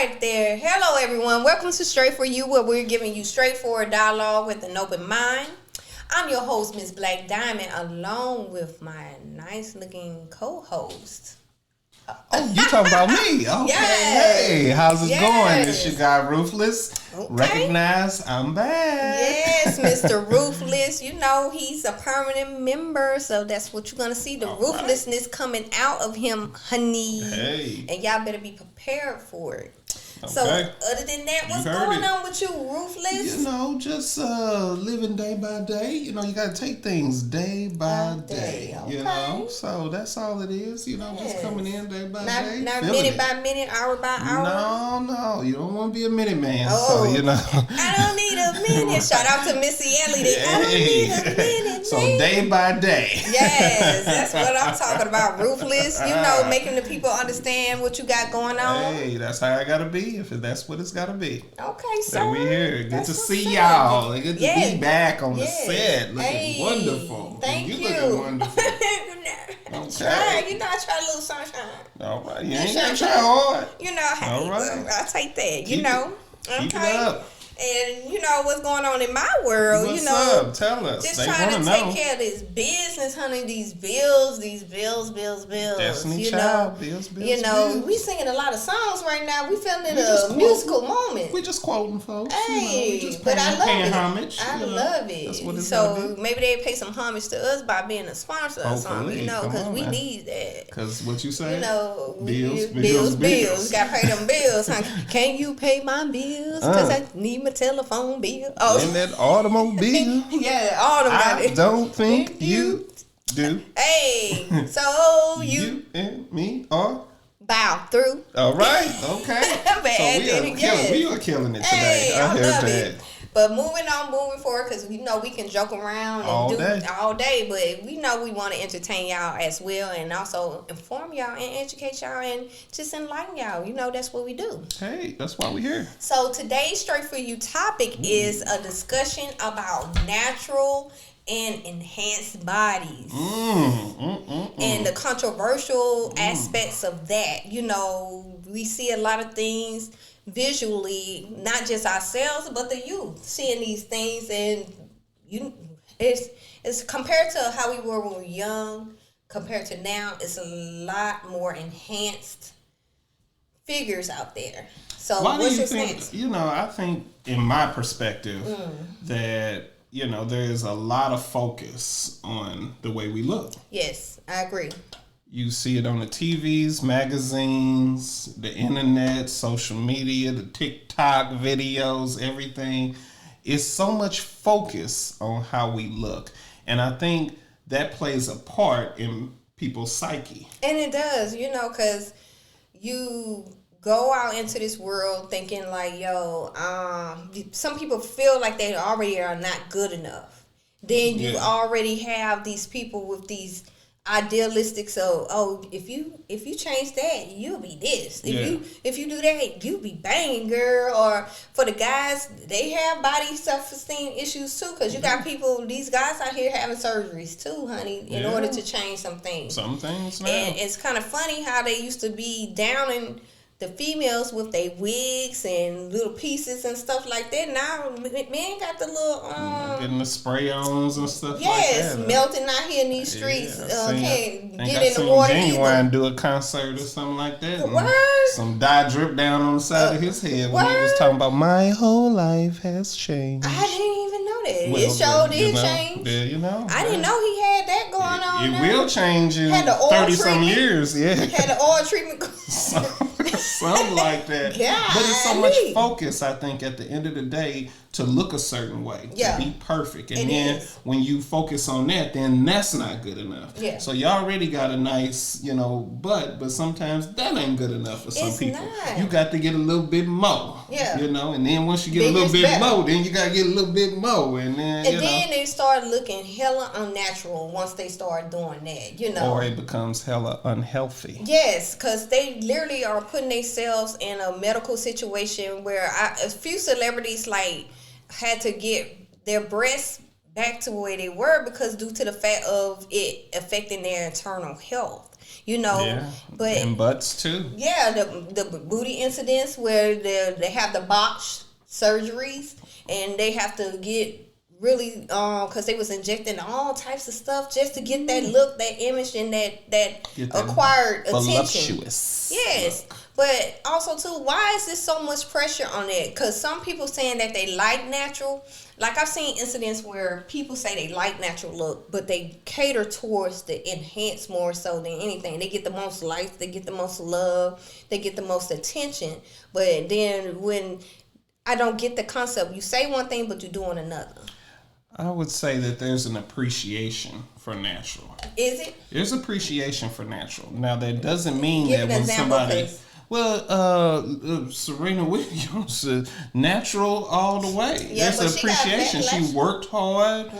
right there. Hello, everyone. Welcome to Straight4U, where we're giving you straightforward dialogue with an open mind. I'm your host, Miss Black Diamond, along with my nice-looking co-host. Oh, you talking about me? Okay. Yes. Hey, how's it Yes. going? It's your guy, Ruthless. Okay. Recognize I'm back. Yes, Mr. Ruthless. You know, he's a permanent member, so that's what you're going to see. The ruthlessness coming out of him, honey. Hey. And y'all better be prepared for it. Okay. So, other than that, what's going on with you, Ruthless? You know, just living day by day. You know, you got to take things day by day. Okay. You know, so that's all it is. You know, just coming in day by day. Not minute by minute, hour by hour. No, you don't want to be a minute man. Oh, so, you know. I don't need a minute. Shout out to Missy Elliott. I don't need a minute. So day by day. Yes, that's what I'm talking about. Ruthless, you know, making the people understand what you got going on. Hey, that's how I gotta be. If that's what it's gotta be. Okay, sir. So we here. Good That's to what's see up. y'all. Good to be back on the Yes. set. Looking Hey, wonderful. Thank you. Looking wonderful. Try, you know, I try a little sunshine. All right. You ain't gotta try hard. You know, hey, All right. I'll take that. Keep you know. Keep it up. And you know what's going on in my world. What's you know, up? Tell us. just They trying to wanna take know. care of this business, honey. These bills. Destiny you Child, know, bills. you know, bills. we singing a lot of songs right now. We feeling it just a quoting. musical moment. We just quoting folks. Hey, we just but I love paying it. homage. I love it. That's what it's gonna so be. maybe they pay some homage to us by being a sponsor or something, you know, because we need that. Because what you say? You know, Bills. Got to pay them bills. Huh? Can you pay my bills? Because I need my telephone bill. Oh, In that automobile. yeah, all them got I it. don't think you do. Hey, so You and me are. bow through. All right. Okay. So we are killing it today. Hey, I heard love that. it. But moving forward, because we know we can joke around and All day. but we know we want to entertain y'all as well, and also inform y'all and educate y'all and just enlighten y'all. You know, that's what we do. Hey, that's why we're here. So today's Straight4U topic is a discussion about natural and enhanced bodies and the controversial aspects of that. You know, we see a lot of things visually, not just ourselves but the youth seeing these things, and it's compared to how we were when we were young compared to now. It's a lot more enhanced figures out there. So Why what's do you your think? stance? You know, I think in my perspective that you know there's a lot of focus on the way we look. Yes, I agree. You see it on the TVs, magazines, the internet, social media, the TikTok videos, everything. It's so much focus on how we look. And I think that plays a part in people's psyche. And it does, you know, because you go out into this world thinking like, yo, some people feel like they already are not good enough. Then you already have these people with these idealistic, so if you change that, you'll be this. If you do that, you'll be banging, girl. Or for the guys, they have body self-esteem issues too, because you got these guys out here having surgeries too, honey, in order to change some things. Some things now. And it's kind of funny how they used to be downing the females with their wigs and little pieces and stuff like that. Now men got the little getting the spray-ons and stuff like that. yes, melting out here in these streets. Can't I get in the water Genuine either. do a concert or something like that. Word. Some dye drip down on the side of his head when he was talking about my whole life has changed. I didn't even know that. Well, It sure did know, change. Yeah, you know. I didn't know he had that going on. It now. will change in Had the oil 30-some treatment? years. Yeah. Had the oil treatment. Something like that. But it's so much focus, I think, at the end of the day, to look a certain way, to be perfect. And then when you focus on that, then that's not good enough. Yeah. So you already got a nice, butt, but sometimes that ain't good enough for some people. Not. You got to get a little bit more. Yeah. And then once you get a little bit more, then you got to get a little bit more. And then, then they start looking hella unnatural once they start doing that, Or it becomes hella unhealthy. Yes, because they literally are putting themselves in a medical situation where a few celebrities had to get their breasts back to where they were because due to the fact of it affecting their internal health. Yeah, but and butts too. yeah, the booty incidents where they have the botched surgeries and they have to get really because they was injecting all types of stuff just to get that look, that image, and that acquired attention. Yes, look. But also too, why is there so much pressure on it? Because some people saying that they like natural. Like I've seen incidents where people say they like natural look, but they cater towards the enhance more so than anything. They get the most likes, they get the most love, they get the most attention. But then when I don't get the concept, you say one thing but you're doing another. I would say that there's an appreciation for natural. Is it? There's appreciation for natural. Now that doesn't mean that when somebody, Serena Williams, natural all the way. Yeah, there's appreciation. She worked hard,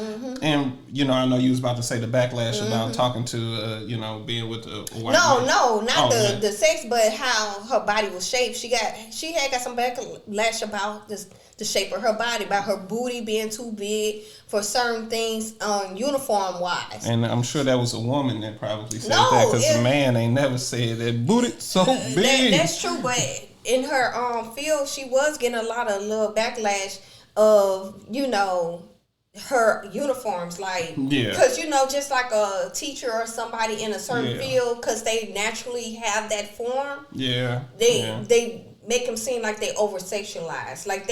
and I know you was about to say the backlash about talking to, being with a white man. No, not the sex, but how her body was shaped. She had got some backlash about this. The shape of her body, about her booty being too big for certain things, uniform wise. And I'm sure that was a woman that probably said that, because the man ain't never said that booty so big. That's true, but in her field, she was getting a lot of little backlash of her uniforms, like because just like a teacher or somebody in a certain field, because they naturally have that form. They make them seem like they over sexualized. Like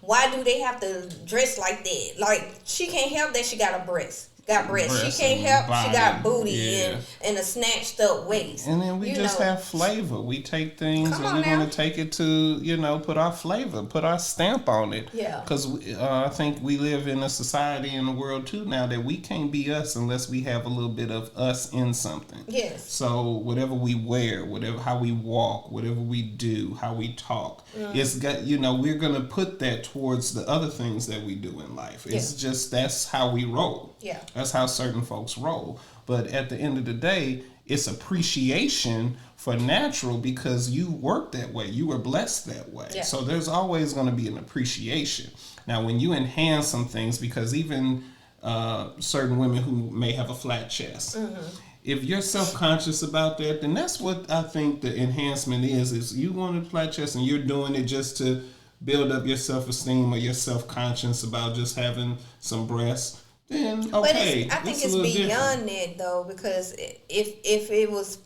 why do they have to dress like that? Like she can't help that she got a breast. She can't help she got booty and a snatched up waist. And then we just have flavor. We take things and we're going to take it to, put our flavor, put our stamp on it. Yeah. Because I think we live in a society in the world too now that we can't be us unless we have a little bit of us in something. Yes. So whatever we wear, how we walk, whatever we do, how we talk, it's got, we're going to put that towards the other things that we do in life. It's just, that's how we roll. Yeah. That's how certain folks roll. But at the end of the day, it's appreciation for natural because you worked that way. You were blessed that way. Yeah. So there's always going to be an appreciation. Now, when you enhance some things, because even certain women who may have a flat chest, if you're self-conscious about that, then that's what I think the enhancement is you want a flat chest and you're doing it just to build up your self-esteem or your self-conscious about just having some breasts. Then okay, I think it's beyond that though, because if it was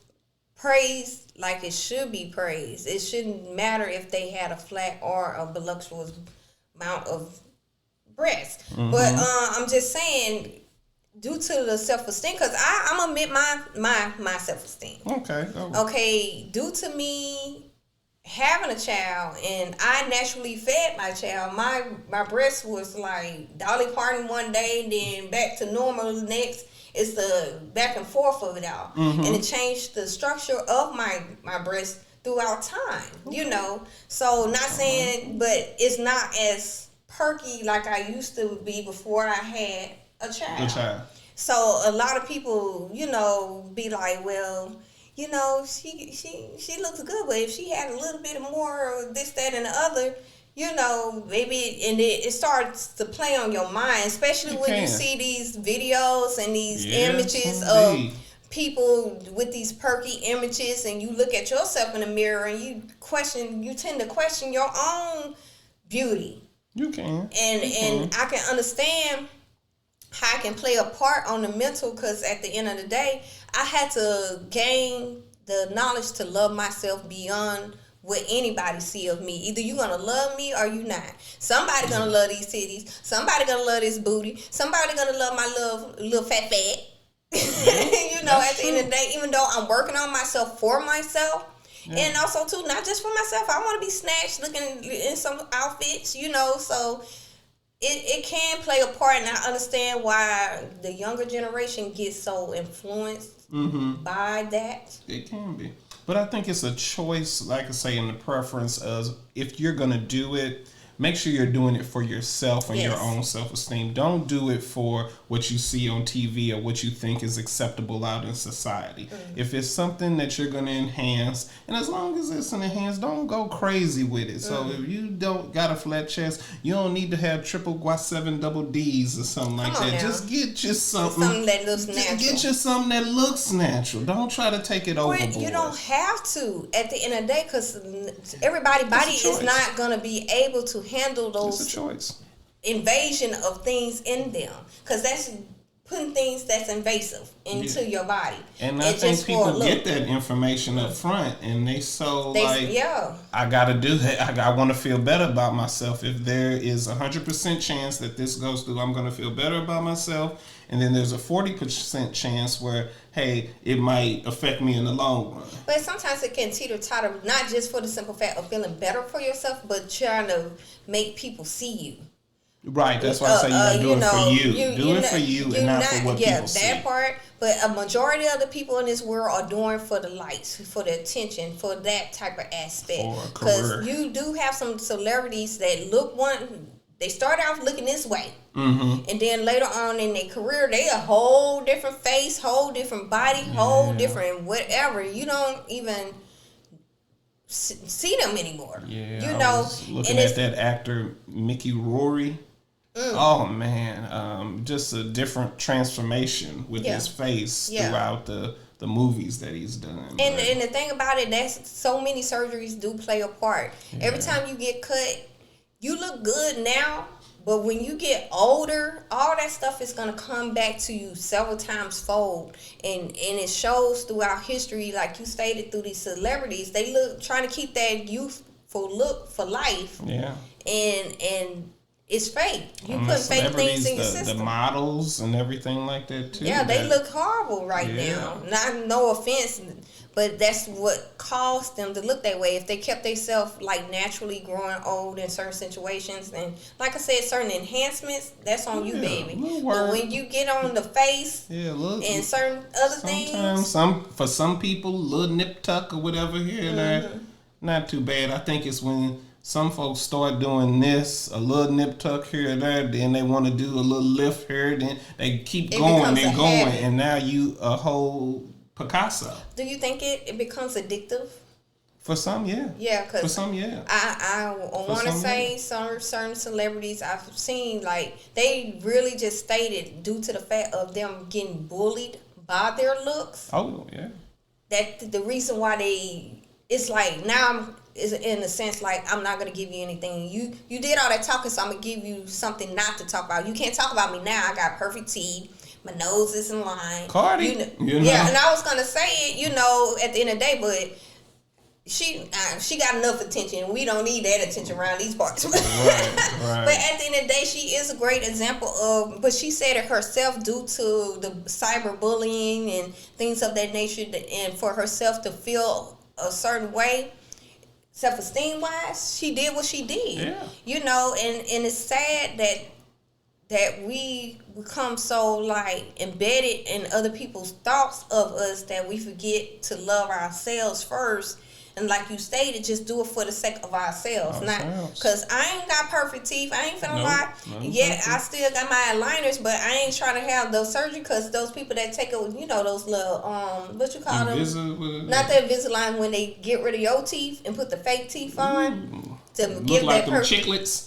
praised like it should be praised, it shouldn't matter if they had a flat or a voluptuous amount of breast. But I'm just saying, due to the self-esteem, because I'm admit my self-esteem. Okay, due to me having a child, and I naturally fed my child. My breast was like Dolly Parton one day, then back to normal the next. It's the back and forth of it all, and it changed the structure of my breast throughout time. So not saying, but it's not as perky like I used to be before I had a child. So a lot of people, be like, well, she looks good, but if she had a little bit more of this, that, and the other, maybe, and it starts to play on your mind, especially when you see these videos and these images of people with these perky images, and you look at yourself in the mirror and you tend to question your own beauty. You can. And I can understand how I can play a part on the mental, because at the end of the day, I had to gain the knowledge to love myself beyond what anybody see of me. Either you're going to love me or you not. Somebody going to love these titties. Somebody going to love this booty. Somebody going to love my little fat. At the end of the day, even though I'm working on myself for myself, and also too, not just for myself, I want to be snatched looking in some outfits, so it can play a part, and I understand why the younger generation gets so influenced by that. It can be. But I think it's a choice, like I say, in the preference of if you're going to do it, make sure you're doing it for yourself and Yes. your own self-esteem. Don't do it for what you see on TV or what you think is acceptable out in society. If it's something that you're going to enhance, and as long as it's an enhance, don't go crazy with it. So if you don't got a flat chest, you don't need to have triple guas 7 double D's or something like Come on that. now. Just get you something that looks natural. Get you something that looks natural. Don't try to take it overboard. You don't have to at the end of the day, because everybody's body is not going to be able to handle those It's a choice. invasion of things in them, because that's putting things that's invasive into your body. And I think people get that information up front, and I gotta do that. I want to feel better about myself. If there is 100% chance that this goes through, I'm gonna feel better about myself. And then there's a 40% chance where, hey, it might affect me in the long run. But sometimes it can teeter-totter, not just for the simple fact of feeling better for yourself, but trying to make people see you. Right, that's why I say you gotta do it for you. Do it for you and not for what people see. Yeah, that part. But a majority of the people in this world are doing for the lights, for the attention, for that type of aspect. Because you do have some celebrities that they start off looking this way. Mm-hmm. And then later on in their career, they a whole different face, whole different body, whole different whatever. You don't even see them anymore. Yeah, I was looking at that actor Mickey Rourke. Oh man, just a different transformation with his face throughout the movies that he's done. And the thing about it, that's so many surgeries do play a part. Every time you get cut, you look good now, but when you get older, all that stuff is gonna come back to you several times fold. And it shows throughout history, like you stated, through these celebrities, they trying to keep that youthful look for life. Yeah. And it's fake. You put fake things in your system. The models and everything like that too. Yeah, they look horrible now. No offense, but that's what caused them to look that way. If they kept themselves like naturally growing old in certain situations, and like I said, certain enhancements, that's on you, baby. But when you get on the face and certain other things, for some people, little nip tuck or whatever here, there, not too bad. I think it's when some folks start doing this, a little nip tuck here and there, then they want to do a little lift here, then they keep going and going, and now you a whole Picasso. Do you think it becomes addictive? For some, yeah. Yeah, because for some, yeah. I want to say certain celebrities I've seen, like, they really just stated due to the fact of them getting bullied by their looks. Oh, yeah. That the reason why it's like now is in a sense like, I'm not gonna give you anything. You did all that talking, so I'm gonna give you something not to talk about. You can't talk about me now. I got perfect teeth. My nose is in line. Cardi. Yeah, and I was gonna say it, at the end of the day, but she got enough attention. We don't need that attention around these parts. Right. But at the end of the day, she is a great example of, but she said it herself due to the cyberbullying and things of that nature, and for herself to feel a certain way, self-esteem wise, she did what she did. Yeah. And it's sad that we become so like embedded in other people's thoughts of us that we forget to love ourselves first. And like you stated, just do it for the sake of ourselves. Not because I ain't got perfect teeth. I ain't finna lie. Yeah, I still got my aligners, but I ain't trying to have those surgery because those people that take those little what you call them? Not that Invisalign, when they get rid of your teeth and put the fake teeth on. To look give like that them chiclets.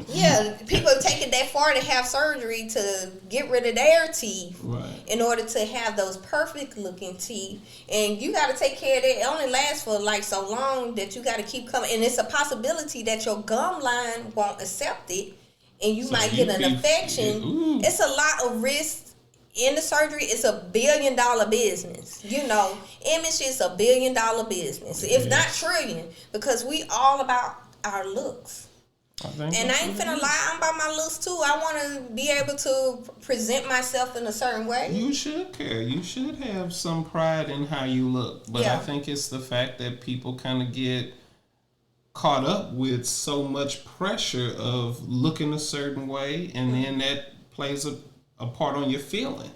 Yeah, people take it that far to have surgery to get rid of their teeth in order to have those perfect looking teeth. And you got to take care of it. It only lasts for like so long that you got to keep coming. And it's a possibility that your gum line won't accept it and you might get an infection. It's a lot of risk. In the surgery, it's $1 billion business. Image is $1 billion business, if not trillion, because we all about our looks. And I ain't finna lie, I'm about my looks too. I want to be able to present myself in a certain way. You should care. You should have some pride in how you look. But I think it's the fact that people kind of get caught up with so much pressure of looking a certain way, and then that plays a a part on your feeling.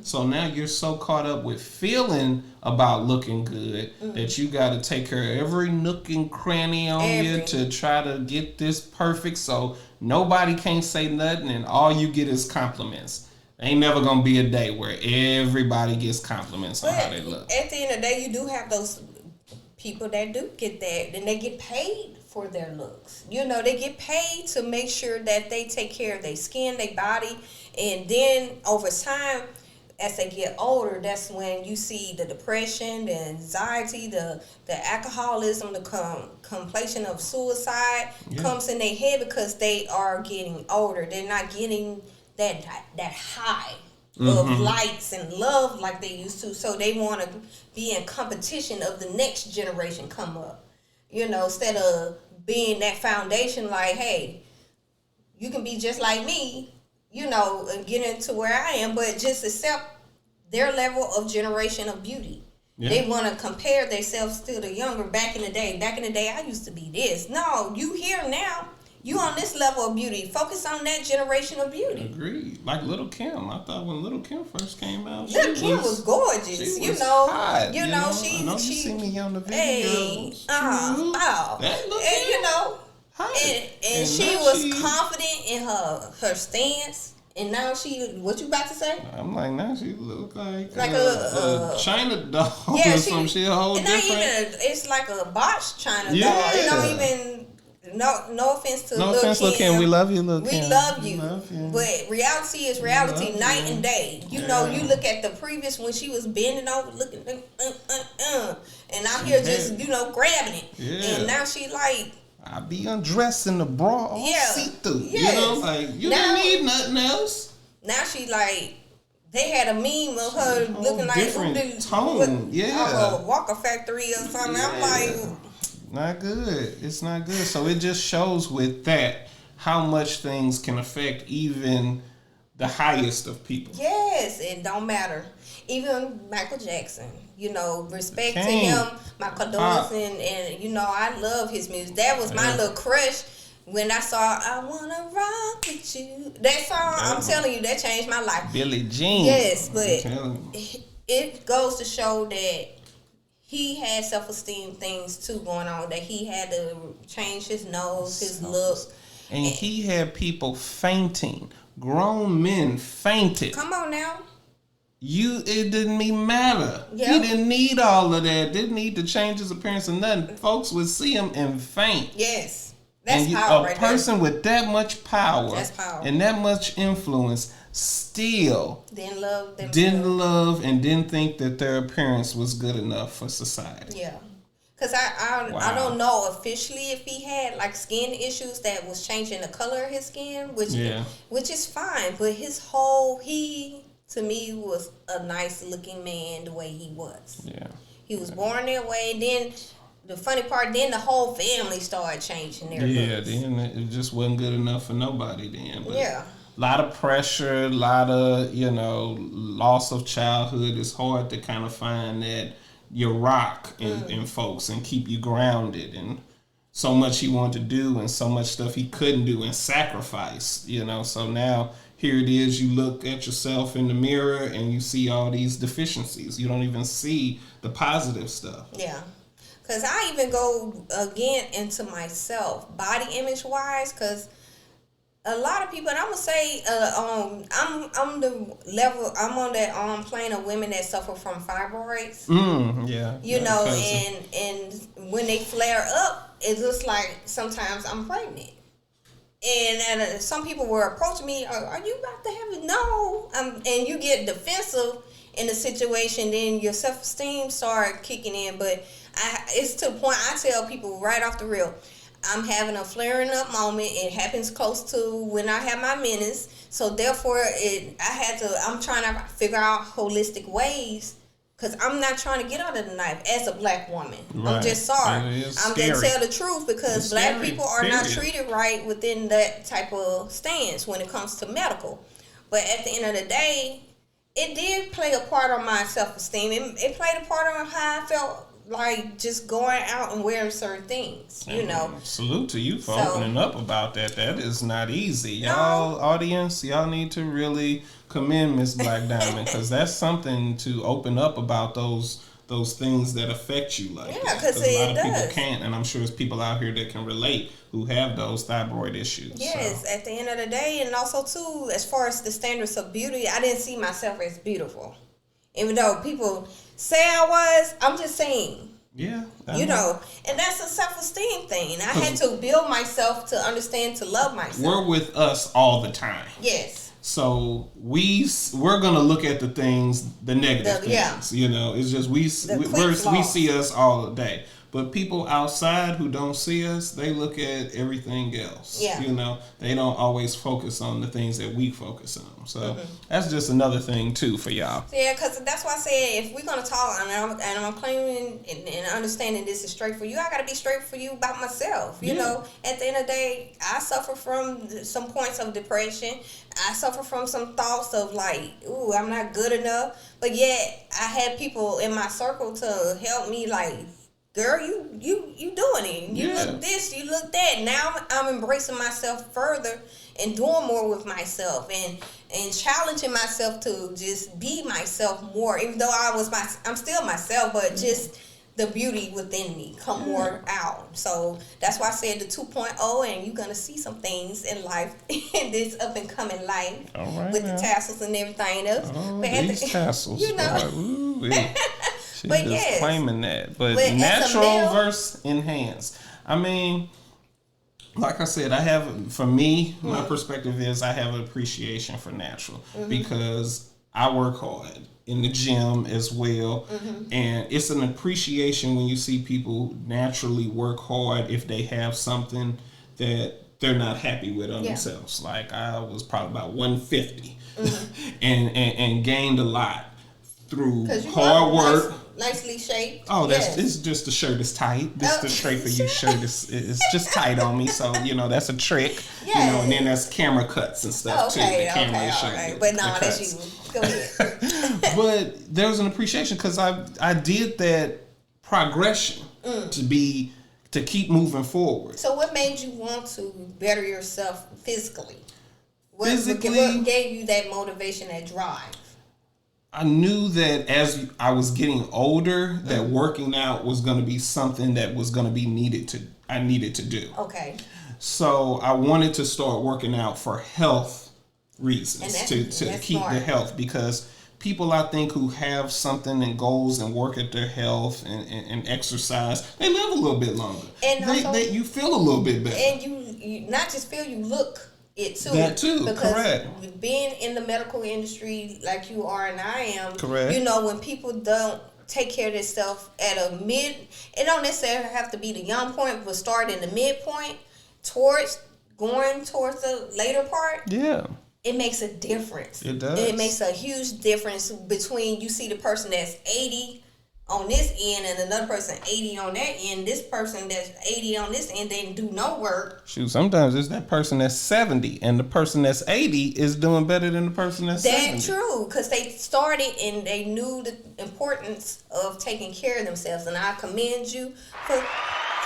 So now you're so caught up with feeling about looking good that you got to take care of every nook and cranny on you to try to get this perfect, so nobody can't say nothing and all you get is compliments. Ain't never gonna be a day where everybody gets compliments on how they look. At the end of the day, you do have those people that do get that, and they get paid for their looks. You know, they get paid to make sure that they take care of their skin, their body, and then over time, as they get older, that's when you see the depression, the anxiety, the alcoholism, the completion of suicide comes in their head because they are getting older. They're not getting that high of lights and love like they used to, so they want to be in competition of the next generation come up. You know, instead of being that foundation, like, hey, you can be just like me, you know, and get into where I am, but just accept their level of generation of beauty. Yeah. They want to compare themselves to the younger back in the day. Back in the day, I used to be this. No, you here now. You on this level of beauty. Focus on that generation of beauty. Agreed. Like Little Kim. I thought when Little Kim first came out, Little Kim was gorgeous. She was hot, you know, she. I know you see me on the videos. Hey, that look and you know, hot. And she was confident in her stance. And now what you about to say? I'm like, now she look like a China doll or some shit. Whole different. It's like a botched China doll. It don't even. No offense to Lil' Kim. We love you, Lil' Kim. We love you. But reality is reality, night and day. You know, you look at the previous when she was bending over, looking, and out here just, you know, grabbing it. Yeah. And now she like, I be undressing the bra all see-through. Yes. You know, like, you don't need nothing else. Now she like, they had a meme of her looking like different tone. A Walker Factory or something. Yeah. I'm like, not good. It's not good. So it just shows with that how much things can affect even the highest of people. Yes, it don't matter. Even Michael Jackson, you know, respect to him, my condolences, and you know, I love his music. That was my little crush when I saw I Wanna Rock With You. That song, I'm telling you, that changed my life. Billie Jean. Yes, but it goes to show that he had self-esteem things too going on, that he had to change his nose, his look. And he had people fainting. Grown men fainted. Come on now. It didn't even matter. Yep. He didn't need all of that. Didn't need to change his appearance or nothing. Folks would see him and faint. Yes. That's power right there. A person with that much power. That's power. And that much influence still didn't love and didn't think that their appearance was good enough for society. Yeah. Because I don't know officially if he had like skin issues that was changing the color of his skin, which is fine. But he to me was a nice looking man the way he was. Yeah. He was born that way. Then the funny part, then the whole family started changing their looks. Then it just wasn't good enough for nobody then. But yeah. A lot of pressure, a lot of, you know, loss of childhood. It's hard to kind of find that your rock in folks and keep you grounded, and so much he wanted to do and so much stuff he couldn't do and sacrifice, you know. So now here it is, you look at yourself in the mirror and you see all these deficiencies. You don't even see the positive stuff. Yeah. Because I even go again into myself, body image wise, because a lot of people, and I'm gonna say, I'm on that plane of women that suffer from fibroids. You know, and when they flare up, it looks like sometimes I'm pregnant. And some people were approaching me, are you about to have it? No. And you get defensive in the situation, then your self-esteem start kicking in. But it's to the point I tell people right off the reel, I'm having a flaring up moment. It happens close to when I have my menses. So therefore, I'm trying to figure out holistic ways, because I'm not trying to get out of the knife as a black woman. Right. I'm just sorry. I'm going to tell the truth, because black people are not treated right within that type of stance when it comes to medical. But at the end of the day, it did play a part on my self-esteem. It played a part on how I felt like just going out and wearing certain things, you know. Salute to you for opening up about that. That is not easy. Y'all, audience, y'all need to really commend Miss Black Diamond, because that's something to open up about those things that affect you like yeah, that. because a lot of does. people can't, and I'm sure there's people out here that can relate who have those thyroid issues. Yes, at the end of the day, and also too, as far as the standards of beauty, I didn't see myself as beautiful. Even though people say I was, I'm just saying. Yeah. You know, and that's a self-esteem thing. I had to build myself to understand to love myself. We're with us all the time. Yes. So we're gonna look at the things, the negative things. You know, it's just we see us all day. But people outside who don't see us, they look at everything else. Yeah. You know, they don't always focus on the things that we focus on. So that's just another thing too for y'all. Yeah, because that's why I said if we're gonna talk, and I'm claiming and understanding this is straight for you, I gotta be straight for you about myself. You know, at the end of the day, I suffer from some points of depression. I suffer from some thoughts of like, ooh, I'm not good enough. But yet I had people in my circle to help me like, girl, you doing it. You look this, you look that. Now I'm embracing myself further and doing more with myself and challenging myself to just be myself more. Even though I'm still myself, but just the beauty within me come more out. So that's why I said the 2.0, and you're gonna see some things in life in this up and coming life with the tassels and everything else. Oh, these tassels, you know. Boy, she's But just claiming that. But natural versus enhanced. I mean, like I said, for me, my perspective is I have an appreciation for natural because I work hard in the gym as well. And it's an appreciation when you see people naturally work hard if they have something that they're not happy with on themselves. Like I was probably about 150 and gained a lot through hard work. Nicely shaped. Oh, it's just the shirt is tight. This the Straight for You shirt is just tight on me. So, you know, that's a trick. You know, and then that's camera cuts and stuff too. The camera is showing right. But no, that's you. Go ahead. But there's an appreciation because I did that progression to keep moving forward. So what made you want to better yourself physically? What gave you that motivation, that drive? I knew that as I was getting older, that working out was going to be something that was going to be I needed to do. Okay. So I wanted to start working out for health reasons, to keep the health, because people I think who have something and goals and work at their health and exercise, they live a little bit longer. And you feel a little bit better. And you not just feel, you look it too. That too, because correct. Being in the medical industry like you are and I am, correct. You know, when people don't take care of themselves at it don't necessarily have to be the young point, but start in the midpoint going towards the later part. Yeah. It makes a difference. It does. It makes a huge difference between you see the person that's 80 on this end and another person 80 on that end. This person that's 80 on this end didn't do no work. Shoot, sometimes it's that person that's 70 and the person that's 80 is doing better than the person that's 70. That's true, because they started and they knew the importance of taking care of themselves, and I commend you for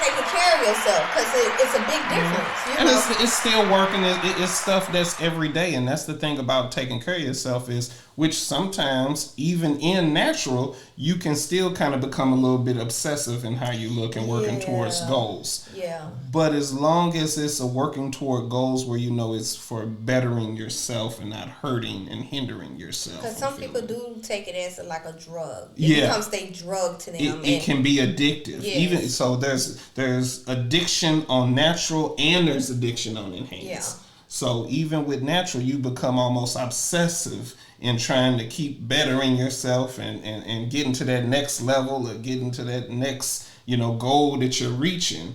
taking care of yourself, because it's a big difference. You know? It's still working. It's stuff that's every day, and that's the thing about taking care of yourself is, which sometimes even in natural, you can still kind of become a little bit obsessive in how you look and working towards goals. Yeah. But as long as it's a working toward goals where you know it's for bettering yourself and not hurting and hindering yourself. Because some people do take it as like a drug. It becomes a drug to them. It can be addictive. Yes. Even so, there's addiction on natural and there's addiction on enhanced. Yeah. So even with natural, you become almost obsessive in trying to keep bettering yourself and getting to that next level or getting to that next, goal that you're reaching.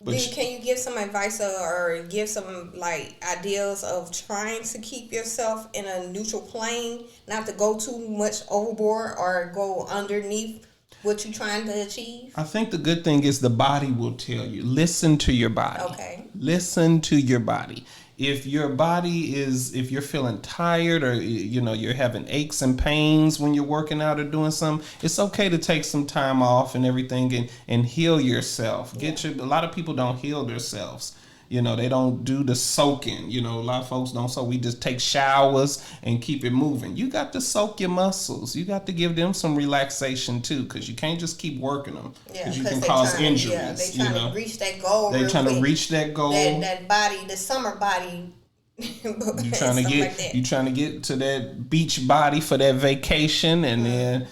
But can you give some advice or give some ideas of trying to keep yourself in a neutral plane, not to go too much overboard or go underneath what you're trying to achieve? I think the good thing is the body will tell you. Listen to your body. Okay. Listen to your body. If your if you're feeling tired or, you're having aches and pains when you're working out or doing something, it's okay to take some time off and everything and heal yourself. A lot of people don't heal themselves. You know, they don't do the soaking. You know, a lot of folks don't soak. We just take showers and keep it moving. You got to soak your muscles. You got to give them some relaxation too, because you can't just keep working them, because you can cause injuries. Yeah, they trying to reach that goal. They trying to reach that goal. That body, the summer body. You trying to get to that beach body for that vacation, and then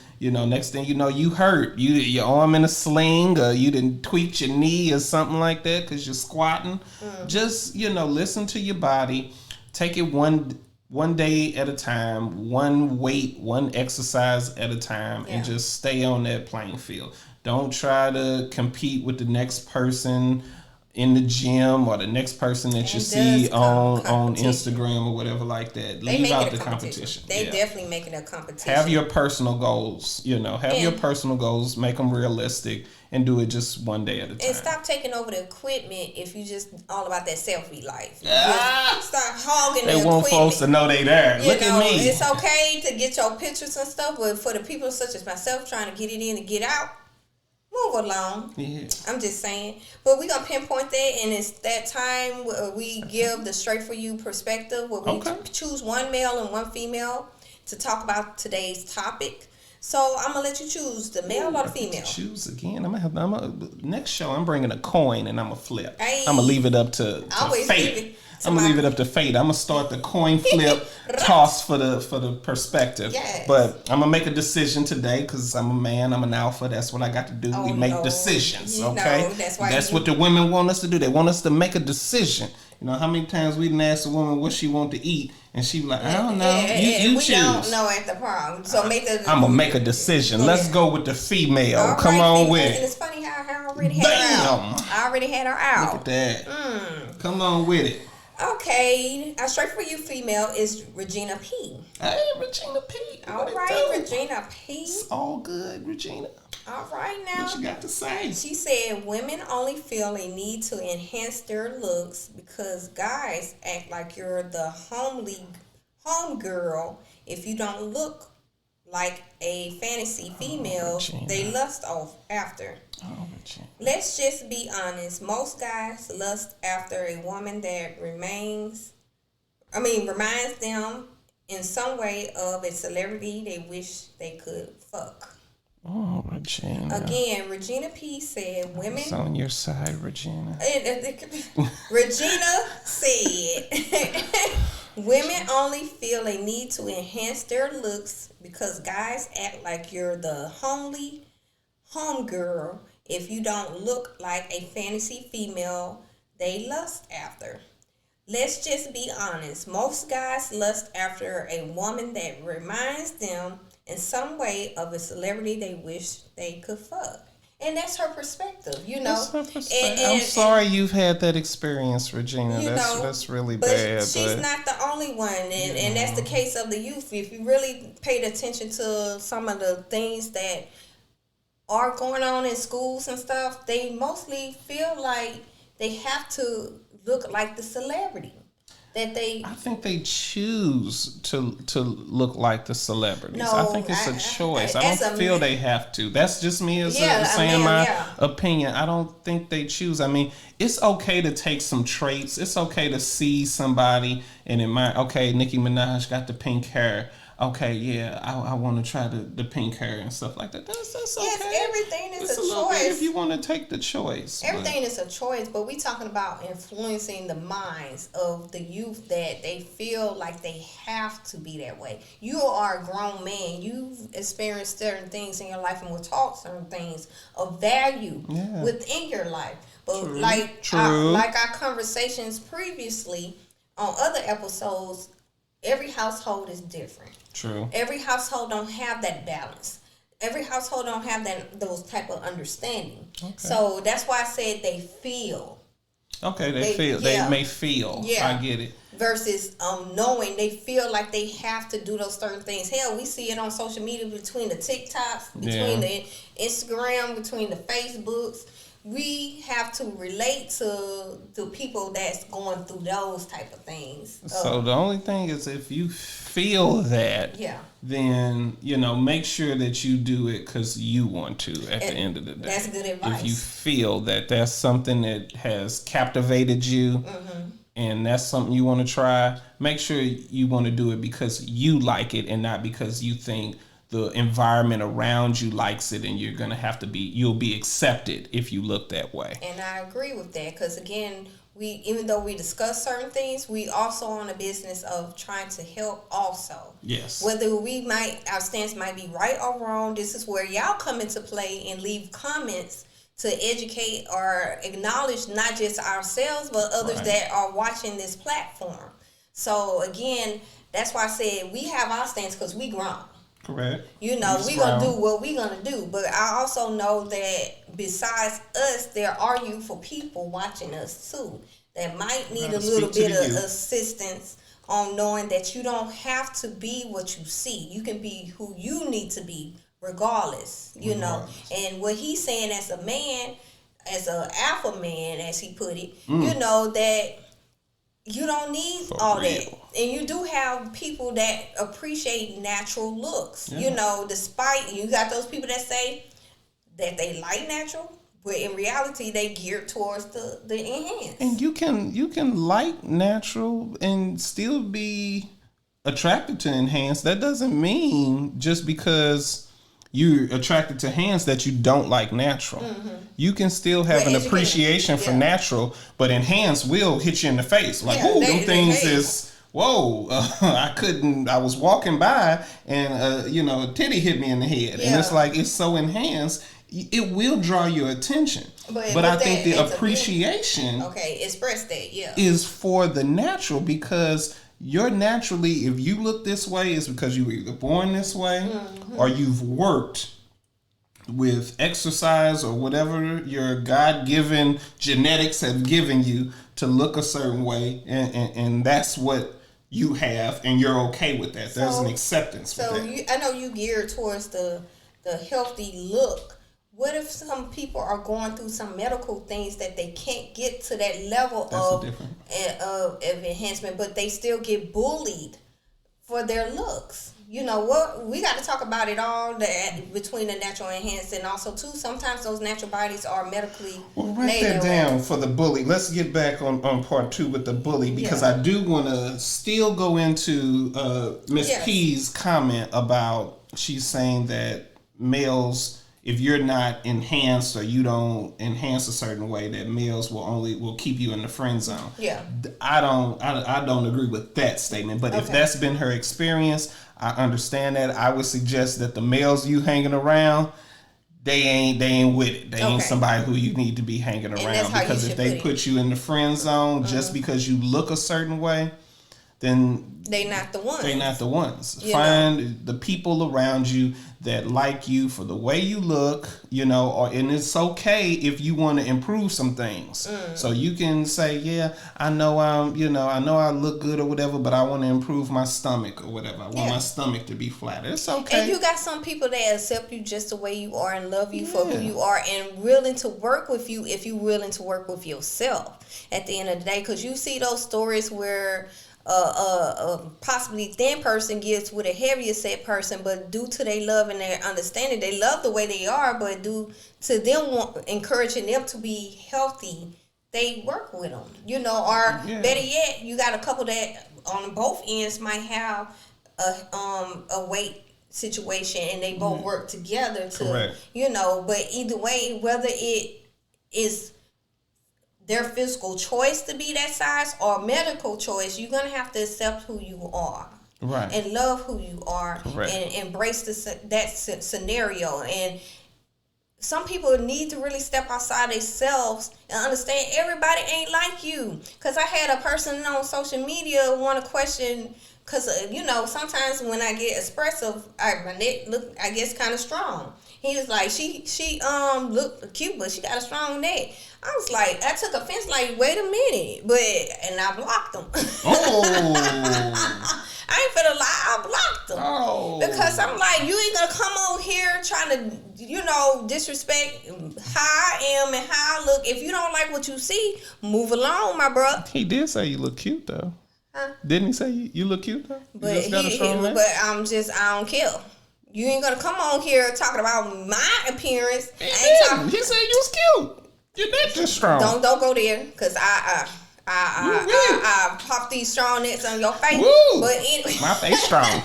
next thing you know, you hurt. Your arm in a sling, or you didn't tweak your knee or something like that because you're squatting. Just listen to your body. Take it one day at a time, one weight, one exercise at a time, and just stay on that playing field. Don't try to compete with the next person in the gym or the next person that you see on Instagram or whatever like that. Leave out the competition. They definitely make it a competition. Have your personal goals, your personal goals, make them realistic, and do it just one day at a time. And stop taking over the equipment if you just all about that selfie life. Stop hogging the equipment. They want folks to know they there. Look at me. It's okay to get your pictures and stuff, but for the people such as myself trying to get it in and get out, move along. Yeah. I'm just saying. But we're going to pinpoint that, and it's that time where we give the Straight4U perspective, where we choose one male and one female to talk about today's topic. So I'm going to let you choose the male or the female. Choose again. Next show, I'm bringing a coin, and I'm going to flip. I'm going to leave it up to fate. I'm gonna leave it up to fate. I'm gonna start the coin flip toss for the perspective. Yes. But I'm gonna make a decision today because I'm a man. I'm an alpha. That's what I got to do. We make decisions. Okay. That's what the women want us to do. They want us to make a decision. How many times we didn't ask a woman what she want to eat, and she be like, I don't know. You choose. We don't know at the prom. So I'm gonna make a decision. Let's go with the female. Come on with it. And it's funny how I already had her out. I already had her out. Look at that. Come on with it. Okay, our Straight4U female is Regina P. Hey, Regina P. All right, Regina P. It's all good, Regina. All right, now. What you got to say? She said women only feel a need to enhance their looks because guys act like you're the home girl. If you don't look like a fantasy female, they lust after. Let's just be honest. Most guys lust after a woman that reminds them in some way of a celebrity they wish they could fuck. Oh, Regina. Again, Regina P. said women... It's on your side, Regina. Regina said women only feel a need to enhance their looks because guys act like you're the home girl. If you don't look like a fantasy female, they lust after. Let's just be honest. Most guys lust after a woman that reminds them in some way of a celebrity they wish they could fuck. And that's her perspective, That's her perspective. I'm sorry you've had that experience, Regina. That's really bad. She's not the only one. And that's the case of the youth. If you really paid attention to some of the things that are going on in schools and stuff, they mostly feel like they have to look like the celebrity. I think they choose to look like the celebrities. No, I think it's a choice. I don't feel they have to. That's just me saying my opinion. I don't think they choose. I mean, it's okay to take some traits. It's okay to see somebody and admire. Okay, Nicki Minaj got the pink hair. Okay, yeah, I want to try the pink hair and stuff like that. That's okay. Yes, everything is a choice. If you want to take the choice. Everything is a choice, but we talking about influencing the minds of the youth that they feel like they have to be that way. You are a grown man. You've experienced certain things in your life and were taught certain things of value within your life. But like our conversations previously on other episodes, every household is different. True. Every household don't have that balance. Every household don't have those type of understanding. Okay. So that's why I said they feel. Okay, they feel. Yeah. They may feel. Yeah. I get it. Versus knowing they feel like they have to do those certain things. Hell, we see it on social media between the TikToks, between the Instagram, between the Facebooks. we have to relate to the people that's going through those type of things. So the only thing is, if you feel that, then make sure that you do it because you want to. At the end of the day, that's good advice. If you feel that that's something that has captivated you, and that's something you want to try, make sure you want to do it because you like it and not because you think the environment around you likes it, and you'll be accepted if you look that way. And I agree with that because, again, even though we discuss certain things, we also on a business of trying to help also. Yes. Whether our stance might be right or wrong, this is where y'all come into play and leave comments to educate or acknowledge not just ourselves, but others that are watching this platform. So, again, that's why I said we have our stance because we grown. Correct. We're going to do what we're going to do. But I also know that besides us, there are youthful people watching us too that might need a little bit of assistance on knowing that you don't have to be what you see. You can be who you need to be regardless, know. And what he's saying as a man, as an alpha man, as he put it, that you don't need all that. And you do have people that appreciate natural looks. Despite you got those people that say that they like natural, but in reality they geared towards the enhanced. And you can like natural and still be attracted to enhanced. That doesn't mean just because you're attracted to hands that you don't like natural. You can still have an appreciation for natural, but enhanced will hit you in the face. Like, them things is, I was walking by and, a titty hit me in the head. And it's like, it's so enhanced, it will draw your attention. But I think the appreciation express that, is for the natural, because you're naturally, if you look this way, it's because you were either born this way or you've worked with exercise or whatever your God-given genetics have given you to look a certain way, and that's what you have, and you're okay with that. There's an acceptance for that. I know you geared towards the healthy look. What if some people are going through some medical things that they can't get to that level of enhancement, but they still get bullied for their looks? What we got to talk about it all, that between the natural enhanced and also too, sometimes those natural bodies are medically write that down for the bully. Let's get back on part 2 with the bully, because I do want to still go into Miss P's comment about, she's saying that males, if you're not enhanced or you don't enhance a certain way, that males will keep you in the friend zone. I don't agree with that statement, but if that's been her experience, I understand that. I would suggest that the males you hanging around, they ain't with it. They ain't somebody who you need to be hanging around, because if they put you in the friend zone just because you look a certain way, then they not the ones. They not the ones. Find the people around you that like you for the way you look, and it's okay if you want to improve some things. So you can say, I know I look good or whatever, but I want to improve my stomach or whatever. I want my stomach to be flatter. It's okay. And you got some people that accept you just the way you are and love you for who you are and willing to work with you if you're willing to work with yourself at the end of the day. Because you see those stories where possibly thin person gets with a heavier set person, but due to their love and their understanding, they love the way they are, but due to them encouraging them to be healthy, they work with them, or better yet, you got a couple that on both ends might have a weight situation and they both work together to, but either way, whether it is their physical choice to be that size or medical choice, you're going to have to accept who you are. Right. And love who you are. Correct. And embrace that scenario. And some people need to really step outside themselves and understand everybody ain't like you. Because I had a person on social media want to question, because, sometimes when I get expressive, my neck look, I guess, kind of strong. He was like, she looked cute, but she got a strong neck. I was like, I took offense, like, wait a minute. And I blocked him. Oh. I ain't finna lie, I blocked him. Oh. Because I'm like, you ain't gonna come over here trying to, disrespect how I am and how I look. If you don't like what you see, move along, my bro. He did say you look cute though. Huh? Didn't he say you look cute though? But I don't care. You ain't gonna come on here talking about my appearance. He said you was cute. Your neck is strong. Don't go there, cause I pop these strong necks on your face. Woo. But anyway. My face strong.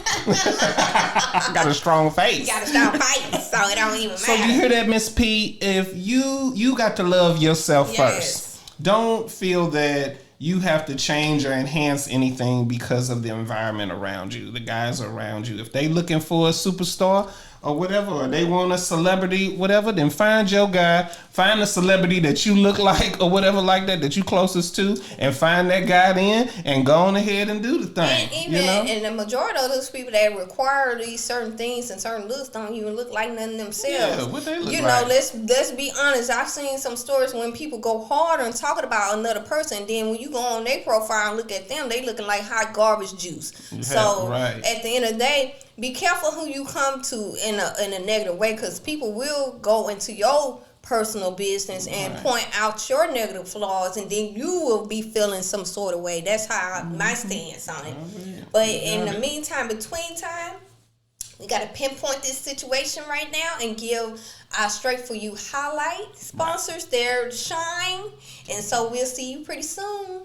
Got a strong face. You got a strong face, so it don't even matter. So you hear that, Miss P? If you got to love yourself first. Don't feel that you have to change or enhance anything because of the environment around you, the guys around you. If they looking for a superstar or whatever, or they want a celebrity, whatever, then find your guy, find a celebrity that you look like or whatever like that you closest to, and find that guy then and go on ahead and do the thing. And the majority of those people that require these certain things and certain looks don't even look like nothing themselves. Yeah, what they look like. Let's be honest. I've seen some stories when people go hard on talking about another person, then when you go on their profile and look at them, they looking like hot garbage juice. Yeah, at the end of the day, be careful who you come to in a negative way, because people will go into your personal business and point out your negative flaws, and then you will be feeling some sort of way. That's how my stance on it. But in the meantime, between time, we got to pinpoint this situation right now and give our Straight4U highlight sponsors their shine. And so we'll see you pretty soon.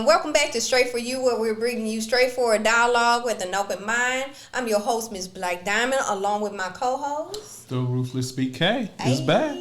Welcome back to Straight4U, where we're bringing you straightforward dialogue with an open mind. I'm your host, Miss Black Diamond, along with my co-host, the Ruthless B.K. is back.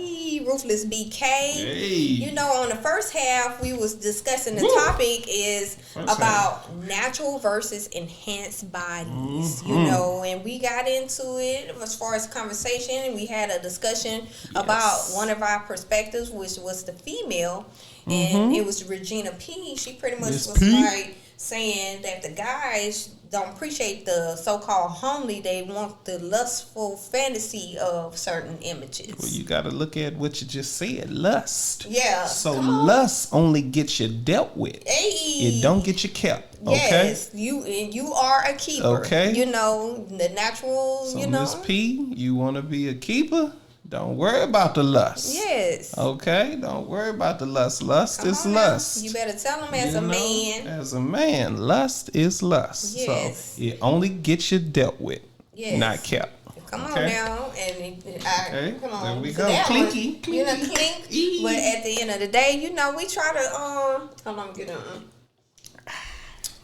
Ruthless B.K. Hey. You know, on the first half, we was discussing the topic is about natural versus enhanced bodies. You know, and we got into it as far as conversation. We had a discussion about one of our perspectives, which was the female. And it was Regina P. She pretty much was like saying that the guys don't appreciate the so-called homely. They want the lustful fantasy of certain images. Well, you got to look at what you just said, lust. Yeah. So lust only gets you dealt with. Hey. It don't get you kept. Okay? Yes, you are a keeper. Okay. You know, the natural, so Miss P, you want to be a keeper? Don't worry about the lust. Yes. Okay? Don't worry about the lust. Lust is lust. You better tell them as a man. As a man, lust is lust. Yes. So it only gets you dealt with, not kept. Come on now. And come on. There we go. Clinky. Clinky. You know, clink. But at the end of the day, you know, we try to, hold on, get on.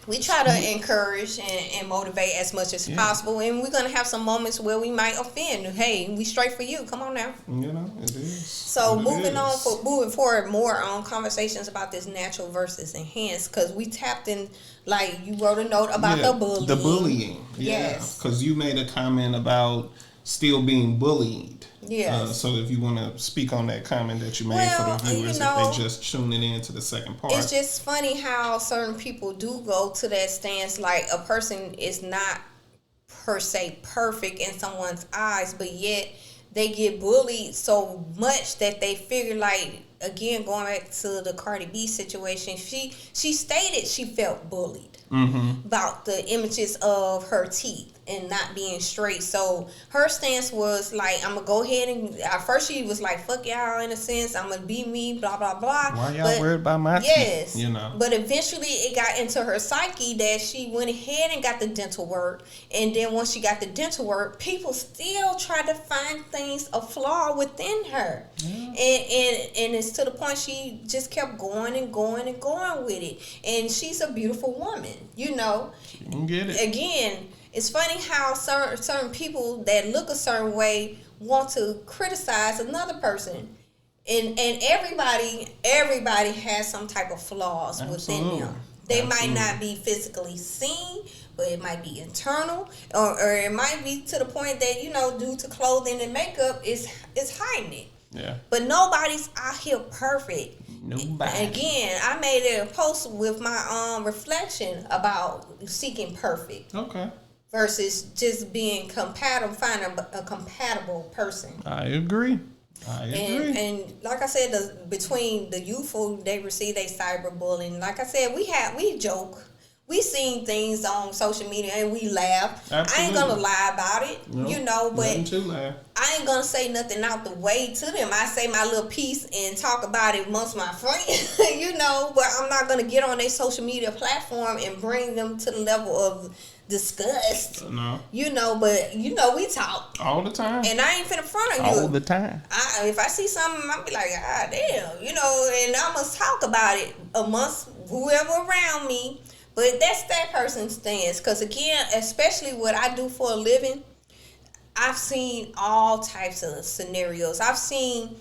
We try to encourage and motivate as much as possible, and we're gonna have some moments where we might offend. Hey, we Straight4U. Come on now. You know it is. So moving forward, more on conversations about this natural versus enhanced, because we tapped in. Like you wrote a note about the bullying. The bullying. Yes. Because you made a comment about still being bullied. Yes. So if you want to speak on that comment that you made for the viewers, if they just tuning in to the second part. It's just funny how certain people do go to that stance, like a person is not per se perfect in someone's eyes, but yet they get bullied so much that they figure, like, again, going back to the Cardi B situation, she stated she felt bullied about the images of her teeth and not being straight. So her stance was like, I'm gonna go ahead and at first she was like, fuck y'all, in a sense, I'm gonna be me, blah blah blah. Why y'all worried about my teeth? You know. But eventually it got into her psyche that she went ahead and got the dental work, and then once she got the dental work, people still try to find things a flaw within her. And it's to the point she just kept going and going and going with it. And she's a beautiful woman, you know. You can get it. Again, it's funny how certain people that look a certain way want to criticize another person. And everybody has some type of flaws within them. They might not be physically seen, but it might be internal, or it might be to the point that, due to clothing and makeup, is hiding it. Yeah. But nobody's out here perfect. Nobody. Again, I made a post with my reflection about seeking perfect. Okay. Versus just being compatible, finding a compatible person. I agree. And like I said, between the youthful, they receive a cyberbullying. Like I said, we joke. We seen things on social media and we laugh. Absolutely. I ain't gonna lie about it, but nothing to laugh. I ain't gonna say nothing out the way to them. I say my little piece and talk about it amongst my friends, but I'm not gonna get on their social media platform and bring them to the level of disgust. No. But we talk all the time. And I ain't finna front on you. All the time. If I see something, I'll be like, damn, and I must talk about it amongst whoever around me. But that's that person's stance. Because again, especially what I do for a living, I've seen all types of scenarios. I've seen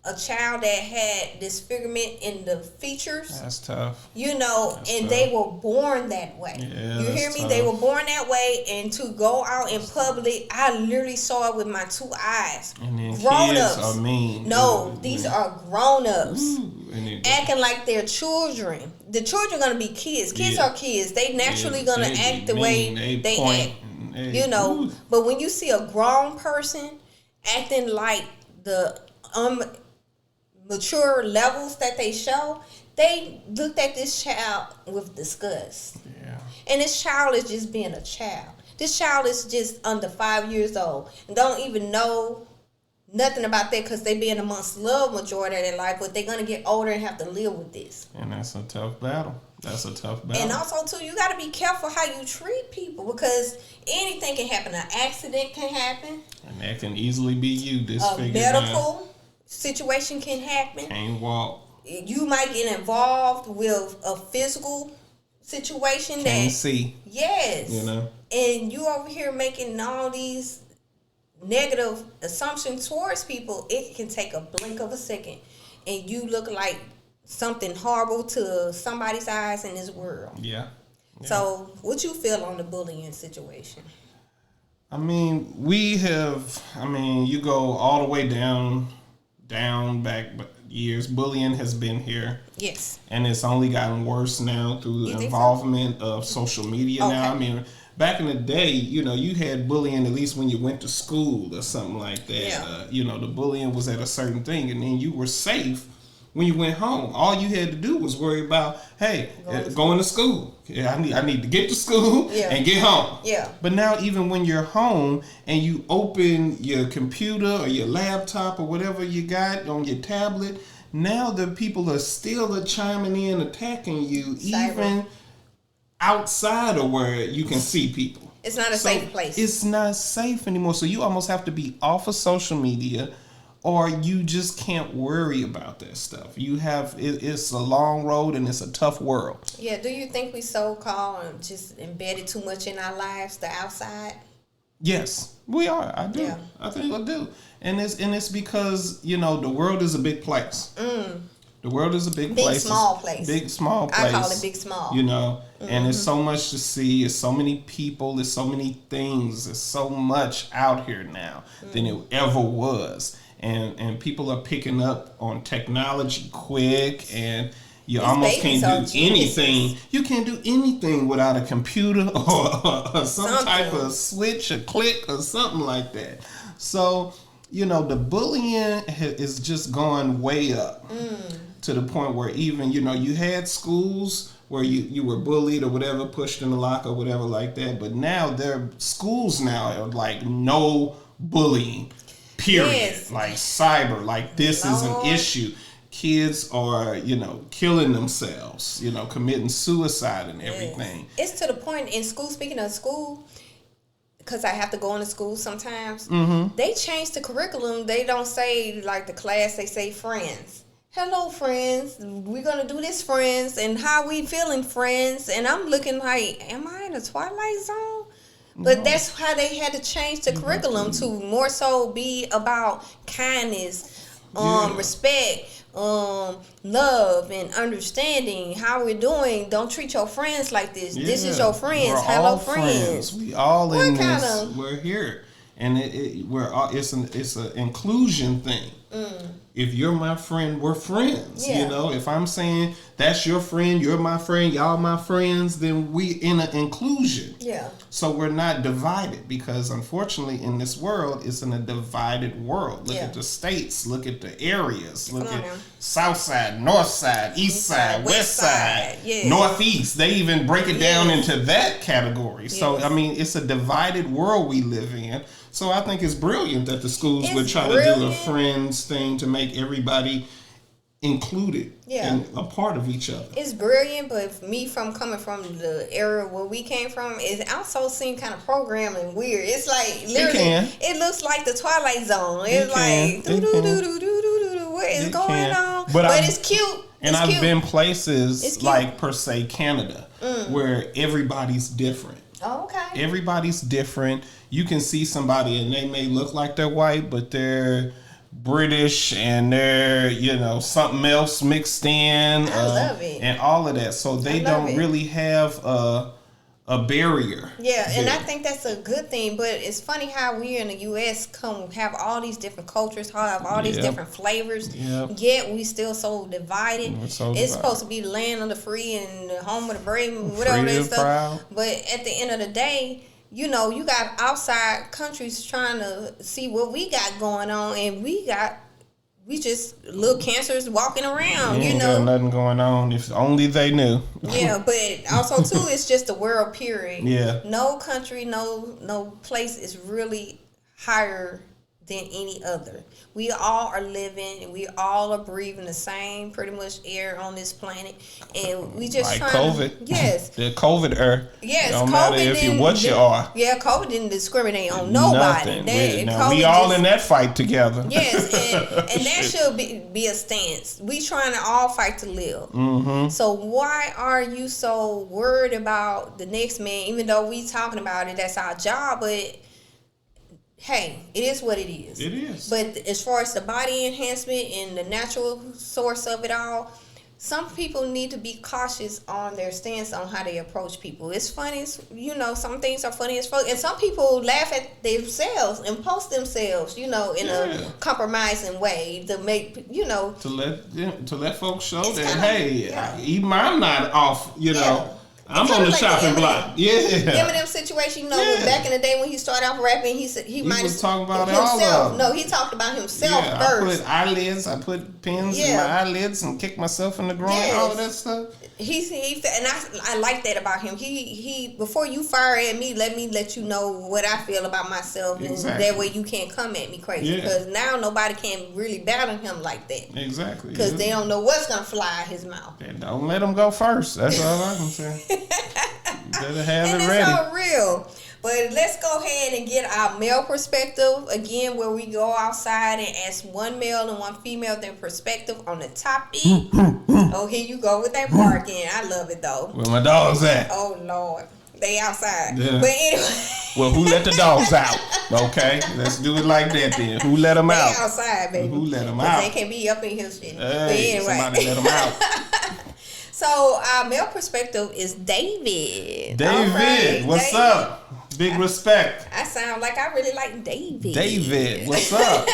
a child that had disfigurement in the features. That's tough. That's tough. They were born that way. Yeah, you hear me? Tough. They were born that way, and to go out in public, I literally saw it with my two eyes. And then Grown-ups. kids are mean. No, these are grown-ups. Acting like they're children. The children are going to be kids. Kids are kids. They naturally going to act the way they act. But when you see a grown person acting like the mature levels that they show, they looked at this child with disgust. Yeah. And this child is just being a child. This child is just under 5 years old and don't even know nothing about that because they been amongst love majority of their life, but they're going to get older and have to live with this. And that's a tough battle. And also, too, you got to be careful how you treat people because anything can happen. An accident can happen. And that can easily be you disfigured. A medical situation can happen. Can't walk. You might get involved with a physical situation Can't see. Yes. And you over here making all these negative assumptions towards people. It can take a blink of a second and you look like something horrible to somebody's eyes in this world. Yeah. So what you feel on the bullying situation? I mean, you go all the way down back years. Bullying has been here. Yes. And it's only gotten worse now through the involvement of social media now. I mean, back in the day, you had bullying at least when you went to school or something like that. Yeah. The bullying was at a certain thing, and then you were safe when you went home. All you had to do was worry about, hey, going to school. Yeah, I need to get to school and get home. Yeah. But now even when you're home and you open your computer or your laptop or whatever you got on your tablet, now the people are still chiming in, attacking you, even outside of where you can see people. It's not a safe place. It's not safe anymore. So you almost have to be off of social media, or you just can't worry about that stuff. It's a long road and it's a tough world. Yeah, do you think we so-called just embedded too much in our lives, the outside? Yes, we are. I do. Yeah. I think I do. And it's because, the world is a big place. The world is a big place. Small place. Big, small place. I call it big, small. And there's so much to see. There's so many people. There's so many things. There's so much out here now than it ever was. And people are picking up on technology quick, and you almost can't do anything. You can't do anything without a computer or some type of switch, a click, or something like that. So, the bullying is just going way up to the point where even, you had schools where you were bullied or whatever, pushed in the locker or whatever like that. But now schools now are like no bullying. Period. Yes. Like cyber, like this is an issue. Kids are, killing themselves, committing suicide and everything. It's to the point in school, speaking of school, because I have to go into school sometimes, they change the curriculum. They don't say, like the class, they say friends. Hello, friends. We're going to do this, friends. And how we feeling, friends? And I'm looking like, am I in a Twilight Zone? But that's how they had to change the curriculum to more so be about kindness, respect, love, and understanding. How we're doing. Don't treat your friends like this. Yeah. This is your friends. We're Hello, all friends. We all in this. We're here, and it's an inclusion thing. If you're my friend, we're friends. Yeah. You know, if I'm saying that's your friend, you're my friend, y'all my friends, then we in an inclusion. Yeah. So we're not divided, because unfortunately in this world, it's in a divided world. Look at the states, look at the areas, look at South Side, North Side, East Side, West Side, Northeast. They even break it down into that category. Yes. So, I mean, it's a divided world we live in. So I think it's brilliant that the schools would try to do a friends thing to make everybody included and a part of each other. It's brilliant, but for me, coming from the era where we came from, it also seemed kind of programming weird. It's like literally, it looks like the Twilight Zone. It's like what is going on? But it's cute. And I've been places like per se Canada where everybody's different. Oh, okay. Everybody's different. You can see somebody and they may look like they're white, but they're British and they're, something else mixed in. I love it. And all of that. So they don't really have a barrier. Yeah, and I think that's a good thing. But it's funny how we in the U.S. have all these different cultures, have all these different flavors, yet we still so divided. It's supposed to be the land of the free and the home of the brave and whatever that stuff. Proud. But at the end of the day, you got outside countries trying to see what we got going on, and we just little cancers walking around, got nothing going on. If only they knew. Yeah, but also too, it's just the world period. Yeah. No country, no place is really higher than any other. We all are living and we all are breathing the same pretty much air on this planet, and we just like COVID. Yes. The COVID air. Yes. Don't matter if you you are. Yeah, COVID didn't discriminate on nobody. We all in that fight together. Yes, and that should be a stance. We trying to all fight to live. Mm-hmm. So why are you so worried about the next man? Even though we talking about it, that's our job, but hey, it is what it is. It is. But as far as the body enhancement and the natural source of it all, some people need to be cautious on their stance on how they approach people. It's funny, some things are funny as fuck. And some people laugh at themselves and post themselves, in a compromising way to make, To let folks show that, hey, even I'm not off, I'm on the chopping block. Yeah. Him in them situation, back in the day when he started off rapping, he might have talking about himself. All of no, he talked about himself first. I put pins in my eyelids and kicked myself in the groin, all of that stuff. And I like that about him. He before you fire at me, let me let you know what I feel about myself, and that way you can't come at me crazy. Because now nobody can really battle him like that. Exactly. Because they don't know what's gonna fly out his mouth. Then don't let him go first. That's all I can say. You better have it ready. And it's all real. But let's go ahead and get our male perspective again, where we go outside and ask one male and one female their perspective on the topic. Oh, here you go with that barking. I love it though. Where my dogs at? Oh Lord, they outside. Yeah. But anyway. Well, who let the dogs out? Okay, let's do it like that then. Who let them out? They outside, baby. Who let them out? They can be up in his shit. Hey, but anyway. Somebody let them out. So our male perspective is David. David, what's up? Big respect. I sound like I really like David. David, what's up?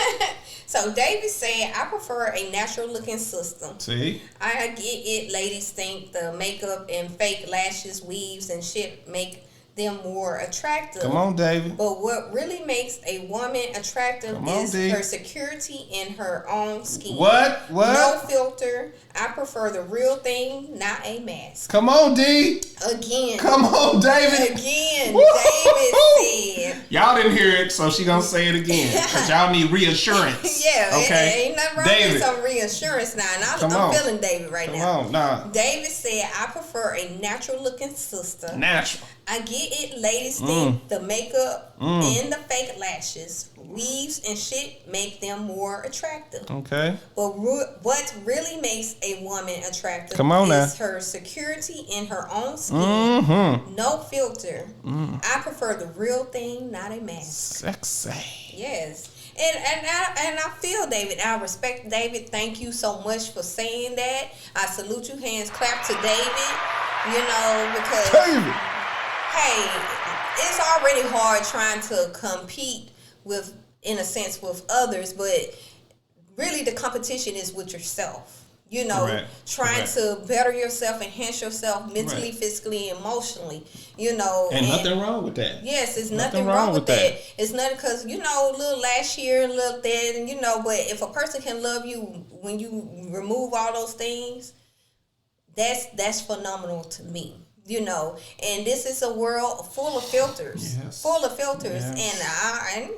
So David said, I prefer a natural looking system. See? I get it. Ladies think the makeup and fake lashes, weaves, and shit make them more attractive. Come on, David. But what really makes a woman attractive is her security in her own skin. What? No filter. I prefer the real thing, not a mask. Come on, D. Again. Come on, David. Again, David said. Y'all didn't hear it, so she gonna say it again. Because y'all need reassurance. Yeah. Okay. Ain't nothing wrong with some reassurance now. And I'm feeling David right now. Come on, nah. David said, I prefer a natural looking sister. Natural. I get it, ladies think the makeup and the fake lashes, weaves, and shit make them more attractive. Okay. But what really makes a woman attractive is her security in her own skin. Mm-hmm. No filter. I prefer the real thing, not a mask. Sexy. Yes. And I feel David. I respect David. Thank you so much for saying that. I salute you. Hands clap to David. Because David. Hey, it's already hard trying to compete with, in a sense, with others, but really the competition is with yourself. Trying to better yourself, enhance yourself mentally, physically, emotionally, And nothing wrong with that. Yes, there's nothing wrong with that. It's nothing because, a little last year, a little that, but if a person can love you when you remove all those things, that's phenomenal to me. And this is a world full of filters, yes. And I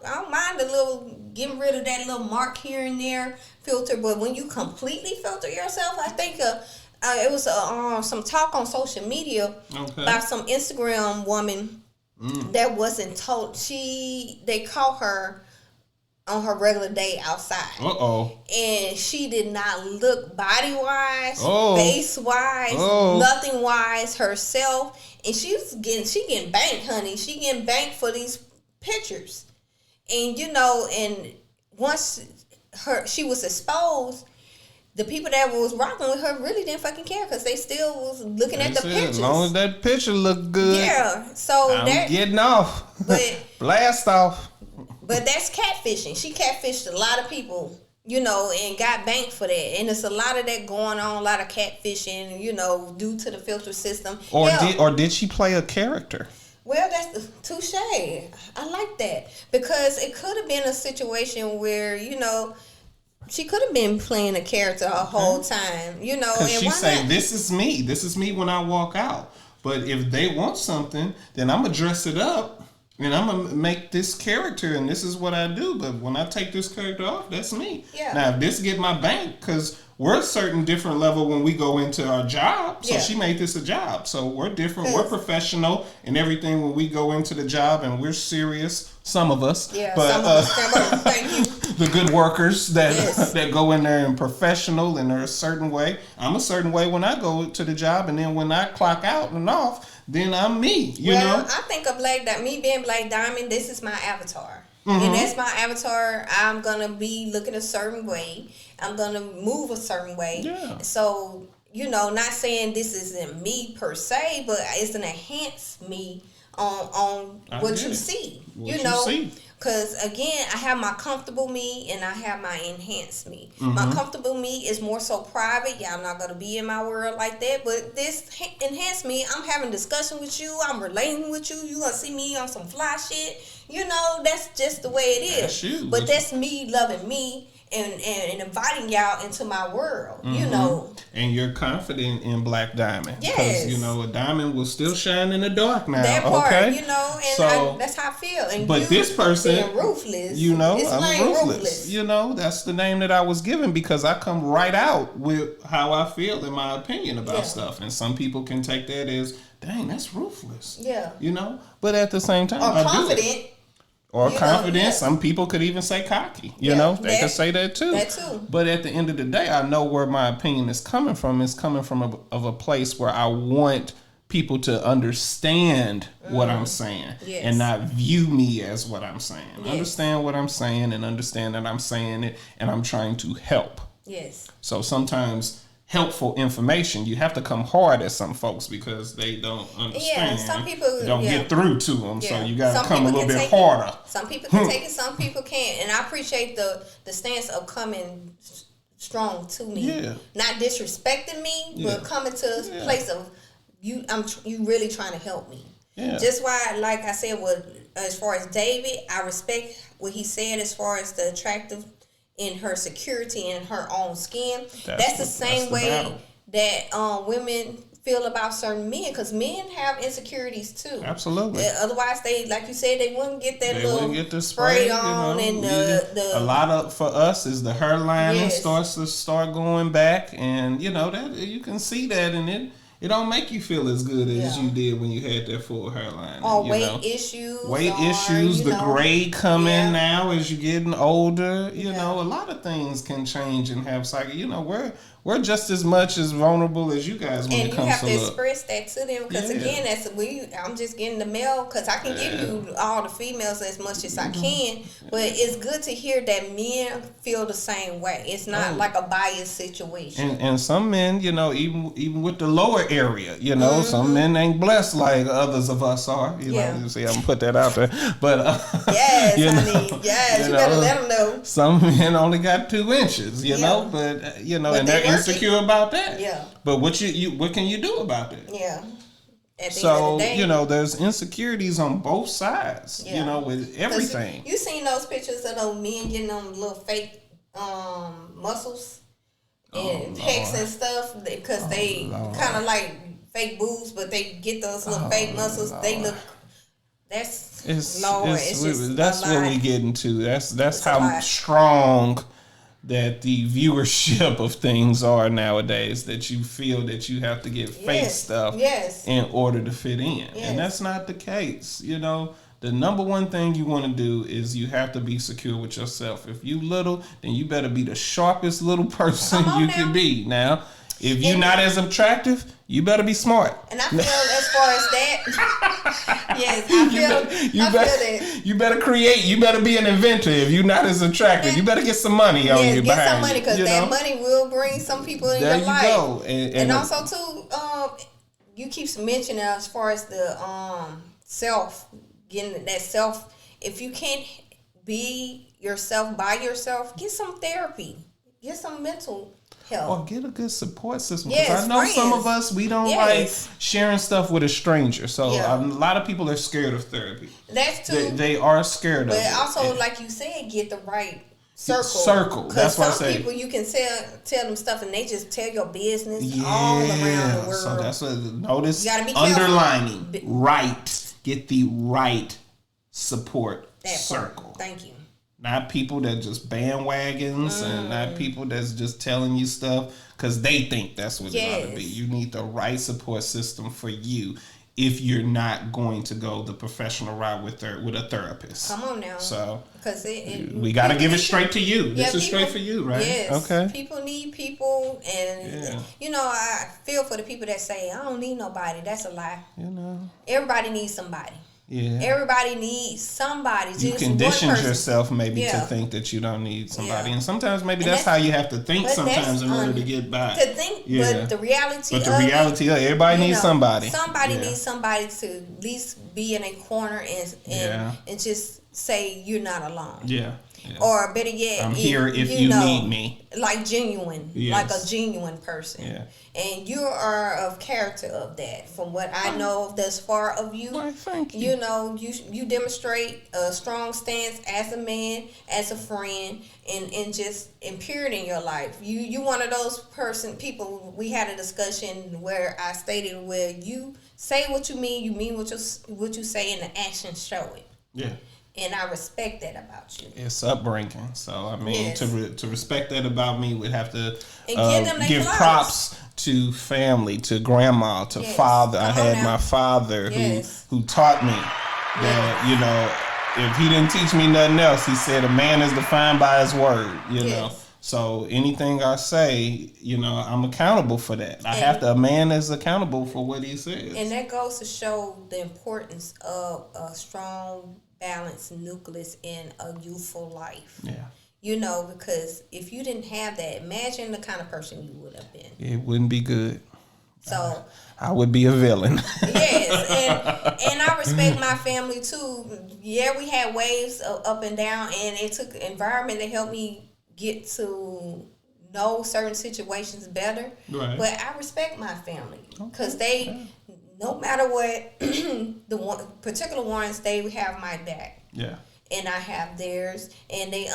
don't mind a little getting rid of that little mark here and there filter, but when you completely filter yourself, I think it was some talk on social media about some Instagram woman that wasn't told. They caught her on her regular day outside. And she did not look body-wise, face-wise, nothing-wise herself. And she getting banked, honey. She getting banked for these pictures. And, and once she was exposed, the people that was rocking with her really didn't fucking care because they still was looking at the pictures. As long as that picture looked good. Yeah. So I'm getting off. But blast off. But that's catfishing. She catfished a lot of people, and got banked for that. And there's a lot of that going on, a lot of catfishing, due to the filter system. Or did she play a character? Well, that's touche. I like that because it could have been a situation where, she could have been playing a character her whole time, And she say, "This is me. This is me when I walk out." But if they want something, then I'm gonna dress it up. And I'm going to make this character, and this is what I do. But when I take this character off, that's me. Yeah. Now, if this get my bank, because we're a certain different level when we go into our job. So she made this a job. So we're different. We're professional and everything when we go into the job, and we're serious. Some of us. Yeah, but, some of us. Thank you. The good workers that go in there and professional, and they're a certain way. I'm a certain way when I go to the job, and then when I clock out and off, then I'm me, you know? I think of me being Black Diamond, this is my avatar. And that's my avatar. I'm going to be looking a certain way. I'm going to move a certain way. Yeah. So, not saying this isn't me per se, but it's an enhance me on what you see. Because, again, I have my comfortable me and I have my enhanced me. My comfortable me is more so private. Y'all not going to be in my world like that. But this enhanced me, I'm having discussion with you. I'm relating with you. You going to see me on some fly shit. That's just the way it is. But that's me loving me and inviting y'all into my world, And you're confident in Black Diamond. Yes. Because, a diamond will still shine in the dark now. That part, okay? and that's how I feel. And but this person, being ruthless, I'm ruthless. That's the name that I was given because I come right out with how I feel in my opinion about stuff. And some people can take that as, dang, that's ruthless. Yeah. But at the same time, or confident. Or confident. Some people could even say cocky. They could say that too. That too. But at the end of the day, I know where my opinion is coming from. It's coming from a place where I want people to understand what I'm saying and not view me as what I'm saying. Understand what I'm saying and understand that I'm saying it and I'm trying to help. Yes. So sometimes helpful information, you have to come hard at some folks because they don't understand. Yeah, some people don't get through to them, so you got to come a little bit harder. harder. Some people can take it, some people can't, and I appreciate the stance of coming strong to me, not disrespecting me, but coming to a place of you really trying to help me. Yeah. Just why, like I said, as far as David, I respect what he said as far as the attractive in her security and her own skin. That's the same way that women feel about certain men, because men have insecurities too. Absolutely. Otherwise, they, like you said, they wouldn't get that the spray on, and a lot of for us is the hairline starts to start going back, and that you can see that, and it don't make you feel as good as you did when you had that full hairline. Or weight issues. The gray coming now as you're getting older. A lot of things can change and have cycle. we're just as much as vulnerable as you guys when it comes to look. And you have to express that to them because again, I'm just getting the male because I can give you all the females as much as I can, but it's good to hear that men feel the same way. It's not like a biased situation. And some men, you know, even with the lower area, you know, some men ain't blessed like others of us are. You know, you see, I'm gonna put that out there, but yes, you better let them know. Some men only got 2 inches, you know, but you know, and they're insecure about that. Yeah. But what what can you do about that? Yeah. So, you know, there's insecurities on both sides, you know, with everything. You seen those pictures of those men getting them little fake muscles and pecs and stuff because they kind of like fake boobs, but they get those little fake muscles. Lord. They look. That's what we get into. That's how strong that the viewership of things are nowadays, that you feel that you have to get fake stuff in order to fit in. And that's not the case. You know, the number one thing you want to do is you have to be secure with yourself. If you little, then you better be the sharpest little person you can be. Now, if you're not as attractive, you better be smart. And I feel as far as that, yes, I feel that. You better create. You better be an inventor. If you're not as attractive, you better get some money on you. Get some money because that money will bring some people in your life. There you go. And also too, you keep mentioning as far as the getting that self. If you can't be yourself by yourself, get some therapy. Get some mental help. Or get a good support system. Because I know some of us, we don't like sharing stuff with a stranger. So a lot of people are scared of therapy. That's true. They are scared of it. But also, like you said, get the right circle. That's what I say. Some people you can tell them stuff and they just tell your business all around the world. So that's what, notice, you gotta be underlining, right. Get the right support circle. Thank you. Not people that just bandwagons and not people that's just telling you stuff because they think that's what it ought to be. You need the right support system for you if you're not going to go the professional route with a therapist. Come on now. So because we got to give it straight to you. This is straight for you, right? Yes. Okay. People need people, and you know, I feel for the people that say I don't need nobody. That's a lie. You know, everybody needs somebody. Yeah. Everybody needs somebody. You conditioned yourself maybe to think that you don't need somebody. And sometimes maybe that's how you have to think sometimes in order to get by. To think, but the reality of everybody needs somebody. Somebody needs somebody to at least be in a corner and just say you're not alone. Yeah. Or better yet, I'm here if you need me. Like genuine, like a genuine person. Yeah. And you are of character of that. From what I know thus far of you, well, thank you. You know, you demonstrate a strong stance as a man, as a friend, and just in purity in your life. You one of those people. We had a discussion where I stated where you say what you mean what you say, and the actions show it. Yeah. And I respect that about you. It's upbringing. So, I mean, to respect that about me, we'd have to give props to family, to grandma, to father. I had my father who taught me that, you know, if he didn't teach me nothing else, he said a man is defined by his word, you know. So anything I say, you know, I'm accountable for that. A man is accountable for what he says. And that goes to show the importance of a strong, balanced nucleus in a youthful life. Yeah. You know, because if you didn't have that, imagine the kind of person you would have been. It wouldn't be good. So I would be a villain. Yes, and I respect my family too. Yeah, we had waves of up and down, and it took environment to help me get to know certain situations better. Right. But I respect my family because they, no matter what, the particular ones, they have my back. Yeah. And I have theirs, and they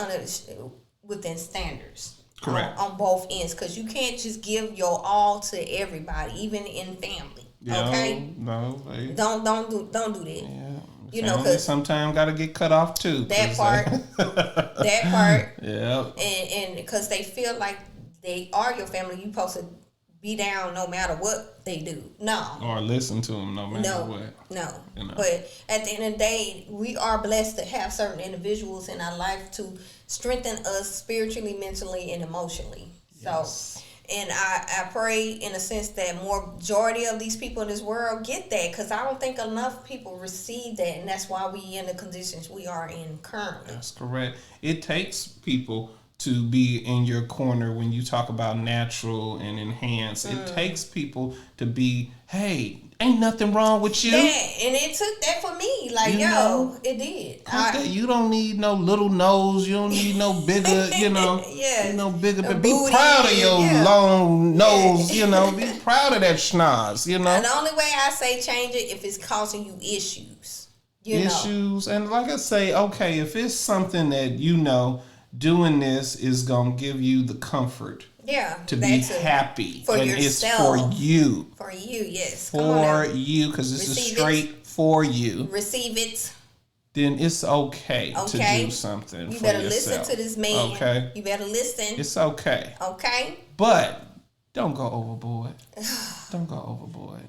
within standards. Correct. On both ends, because you can't just give your all to everybody, even in family. Okay. No. Don't do that. Yeah. You know, because sometimes got to get cut off too. That part. That part. Yeah. And because they feel like they are your family, you supposed to be down no matter what they do. No. Or listen to them no matter what. No. You know. But at the end of the day, we are blessed to have certain individuals in our life to strengthen us spiritually, mentally, and emotionally. Yes. So And I pray in a sense that majority of these people in this world get that, because I don't think enough people receive that, and that's why we in the conditions we are in currently. That's correct. It takes people to be in your corner when you talk about natural and enhance. It takes people to be, hey, ain't nothing wrong with you. Yeah, and it took that for me. Like, it did. You don't need no little nose. You don't need no bigger, bigger. But be booty, proud of your long nose, Be proud of that schnoz, And the only way I say change it if it's causing you issues. Issues. And like I say, okay, if it's something that doing this is going to give you the comfort to be happy. For and yourself. It's for you. For you, yes. For you, because this is straight for you. Receive it. Then it's okay to do something you for better yourself. listen to this man. Okay. You better listen. It's okay. Okay. But don't go overboard. Don't go overboard.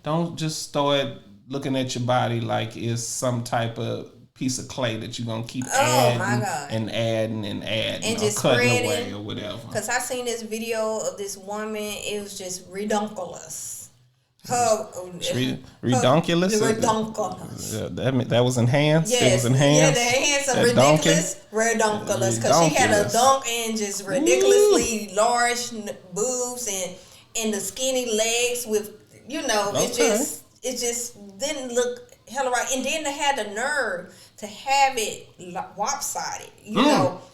Don't just start looking at your body like it's some type of piece of clay that you're going to keep adding and just cutting away or whatever. Because I seen this video of this woman, it was just redonkulous. Redonkulous? That was enhanced? Yes. It was enhanced? Yeah, the handsome, ridiculous, redonkulous. Because she had a dunk and just ridiculously large boobs and the skinny legs with, it just didn't look hella right. And then they had the nerve to have it lopsided,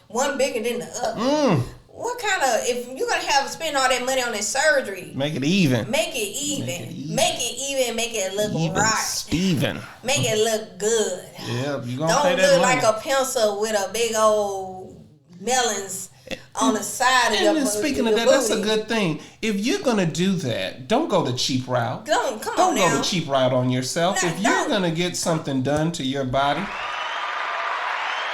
one bigger than the other. What kind of, if you're going to spend all that money on this surgery, make it even. Make it look right. Even. Make it look good. Yeah, you're going to Don't pay that look money. like a pencil with a big old melons on the side of your speaking of that, that's a good thing. If you're going to do that, don't go the cheap route. Don't go the cheap route on yourself. If you're going to get something done to your body,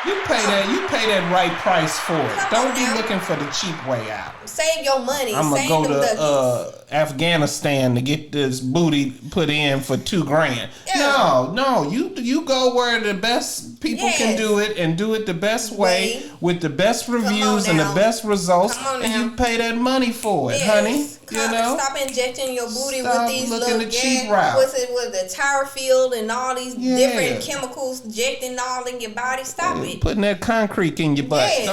you pay that right price for it. Don't be looking for the cheap way out. Save your money. I'm gonna go to Afghanistan to get this booty put in for $2,000. Yeah. No, you go where the best people can do it and do it the best way with the best reviews and the best results, and you pay that money for it, honey. Stop injecting your booty with these little cheap route. What's it with the tire field and all these different chemicals injecting all in your body? Stop it. Putting that concrete in your butt. Yes,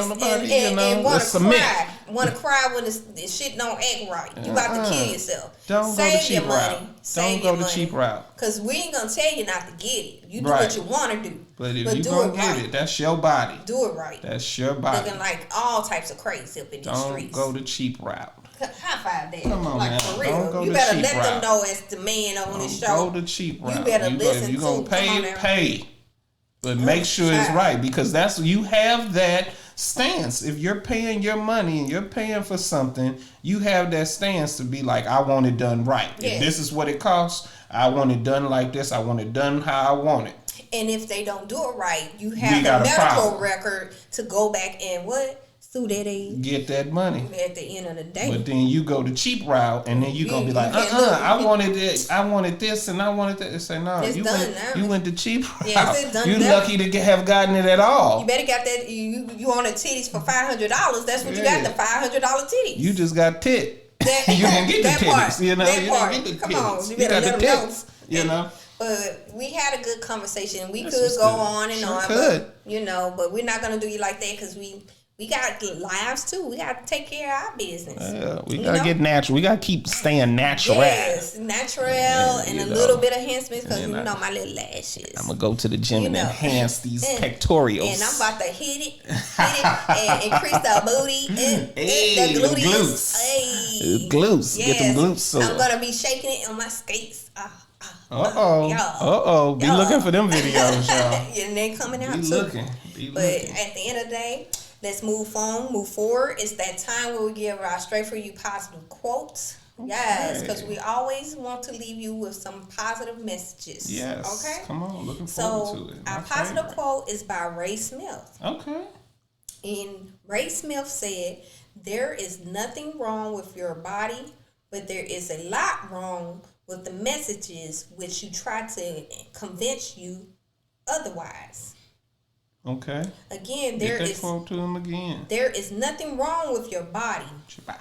and want to cry when the shit don't act right. You about to kill yourself. Don't go the cheap route. Don't go the cheap route. Because we ain't gonna tell you not to get it. You do what you want to do. But if you gonna get it, that's your body. Do it right. That's your body. Looking like all types of crazy up in these streets. Don't go the cheap route. High five that. Come on, man. For real. Don't go you the better cheap let route. them know as the man on this show. Go the cheap route. You better listen if you're gonna pay, pay. But make sure it's right, because you have that stance. If you're paying your money and you're paying for something, you have that stance to be like, I want it done right. Yeah. If this is what it costs, I want it done like this. I want it done how I want it. And if they don't do it right, you have the medical record to go back and sue that ass. Get that money at the end of the day. But then you go the cheap route, and then you gonna be like, I wanted it, I wanted this, and I wanted that. Say no, you went the cheap route. Yes, it's done. You lucky to have gotten it at all. You better got that. You wanted titties for $500. That's what you got, the $500 titties. You just got tit. You didn't get the titties. Part, you didn't get the titties. Come on, you better let them know. But we had a good conversation. We could go on and on, but we're not gonna do you like that, because we got lives too. We got to take care of our business. Yeah, we got to get natural. We got to keep staying natural. Yes, natural and a little bit of enhancements, because my little lashes. I'm going to go to the gym and enhance these pectorials. And I'm about to hit it and increase the booty. The gluteus. Hey. Glutes. Yes. Get them glutes sore. I'm going to be shaking it on my skates. Be looking for them videos, y'all. And they're coming out too. But at the end of the day, let's move forward. It's that time where we give our Straight4U positive quotes. Okay. Yes, because we always want to leave you with some positive messages. Yes. Okay? Come on, looking forward to it. Our positive quote is by Ray Smith. Okay. And Ray Smith said, there is nothing wrong with your body, but there is a lot wrong with the messages which you try to convince you otherwise. Okay. Again, quote to him again. There is nothing wrong with your body. It's your body.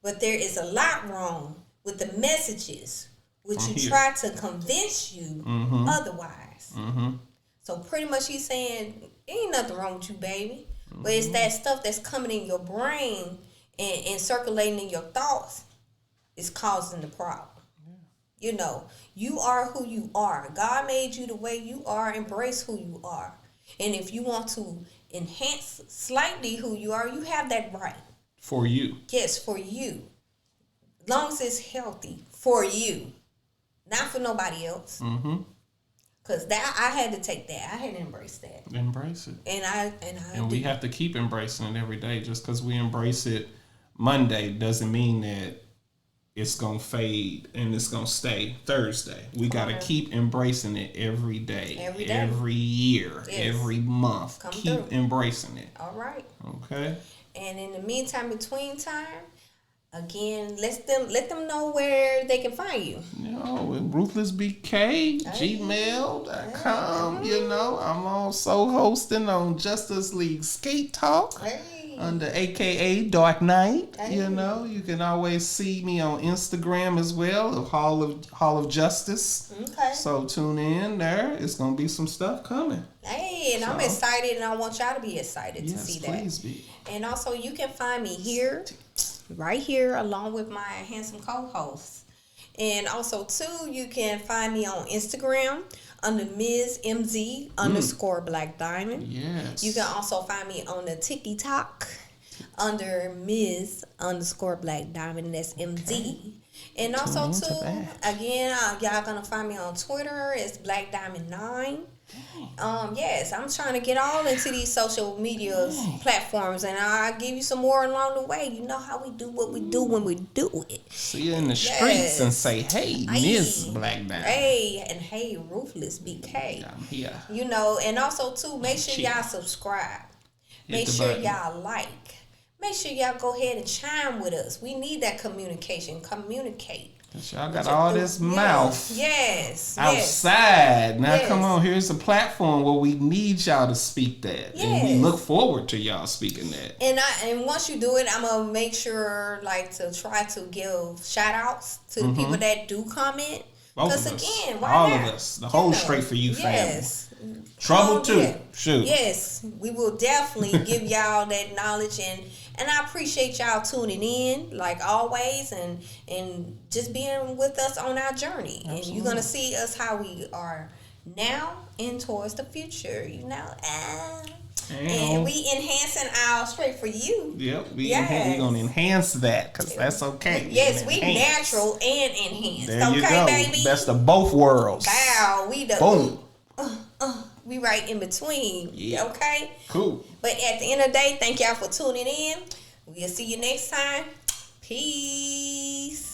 But there is a lot wrong with the messages which you here. try to convince you otherwise. Mm-hmm. So pretty much he's saying, ain't nothing wrong with you, baby. But it's that stuff that's coming in your brain and circulating in your thoughts is causing the problem. You know, you are who you are. God made you the way you are. Embrace who you are. And if you want to enhance slightly who you are, you have that right. For you. Yes, for you. As long as it's healthy for you. Not for nobody else. Mm-hmm. Because that I had to take that. I had to embrace that. Embrace it. And we have to keep embracing it every day. Just because we embrace it Monday doesn't mean that it's going to fade and it's going to stay Thursday. We got to keep embracing it every day. Every year. Yes. Every month. Keep embracing it. All right. Okay. And in the meantime, between time, again, let them know where they can find you. You know, with Ruthless B.K, gmail.com. You know, I'm also hosting on Justice League Skate Talk under AKA Dark Knight. You know, you can always see me on Instagram as well, of Hall of Justice. Okay. So tune in there. It's gonna be some stuff coming. Hey, and I'm excited, and I want y'all to be excited to see that. Please be. And also, you can find me here. Right here, along with my handsome co-host. And also, too, you can find me on Instagram under Ms. MZ _ Black Diamond. Yes. You can also find me on the TikTok under Ms. _ Black Diamond, and that's MZ. And also, too, again, y'all gonna find me on Twitter. It's Black Diamond 9. Yes, I'm trying to get all into these social media platforms, and I'll give you some more along the way. You know how we do what we do when we do it. See you in the streets and say, hey, Miss Black Diamond. Hey, and hey, Ruthless B.K. I'm here. You know, and also, too, make sure y'all subscribe. Make sure y'all like. Make sure y'all go ahead and chime with us. We need that communication. Communicate. Y'all got all this mouth outside. Now come on, here's a platform where we need y'all to speak that. Yes. And we look forward to y'all speaking that. And once you do it, I'm gonna make sure to try to give shout outs to the people that do comment. Because again, all of us, the whole Straight4U family. Trouble too. Shoot. Yes, we will definitely give y'all that knowledge, and I appreciate y'all tuning in like always, and just being with us on our journey. Absolutely. And you're gonna see us how we are now and towards the future. You know, and we enhancing our Straight4U. Yep, we gonna enhance that because that's okay. Yes, we natural and enhanced. There you go, baby. Best of both worlds. Wow, we the boom. We right in between. Yeah. Okay. Cool. But at the end of the day, thank y'all for tuning in. We'll see you next time. Peace.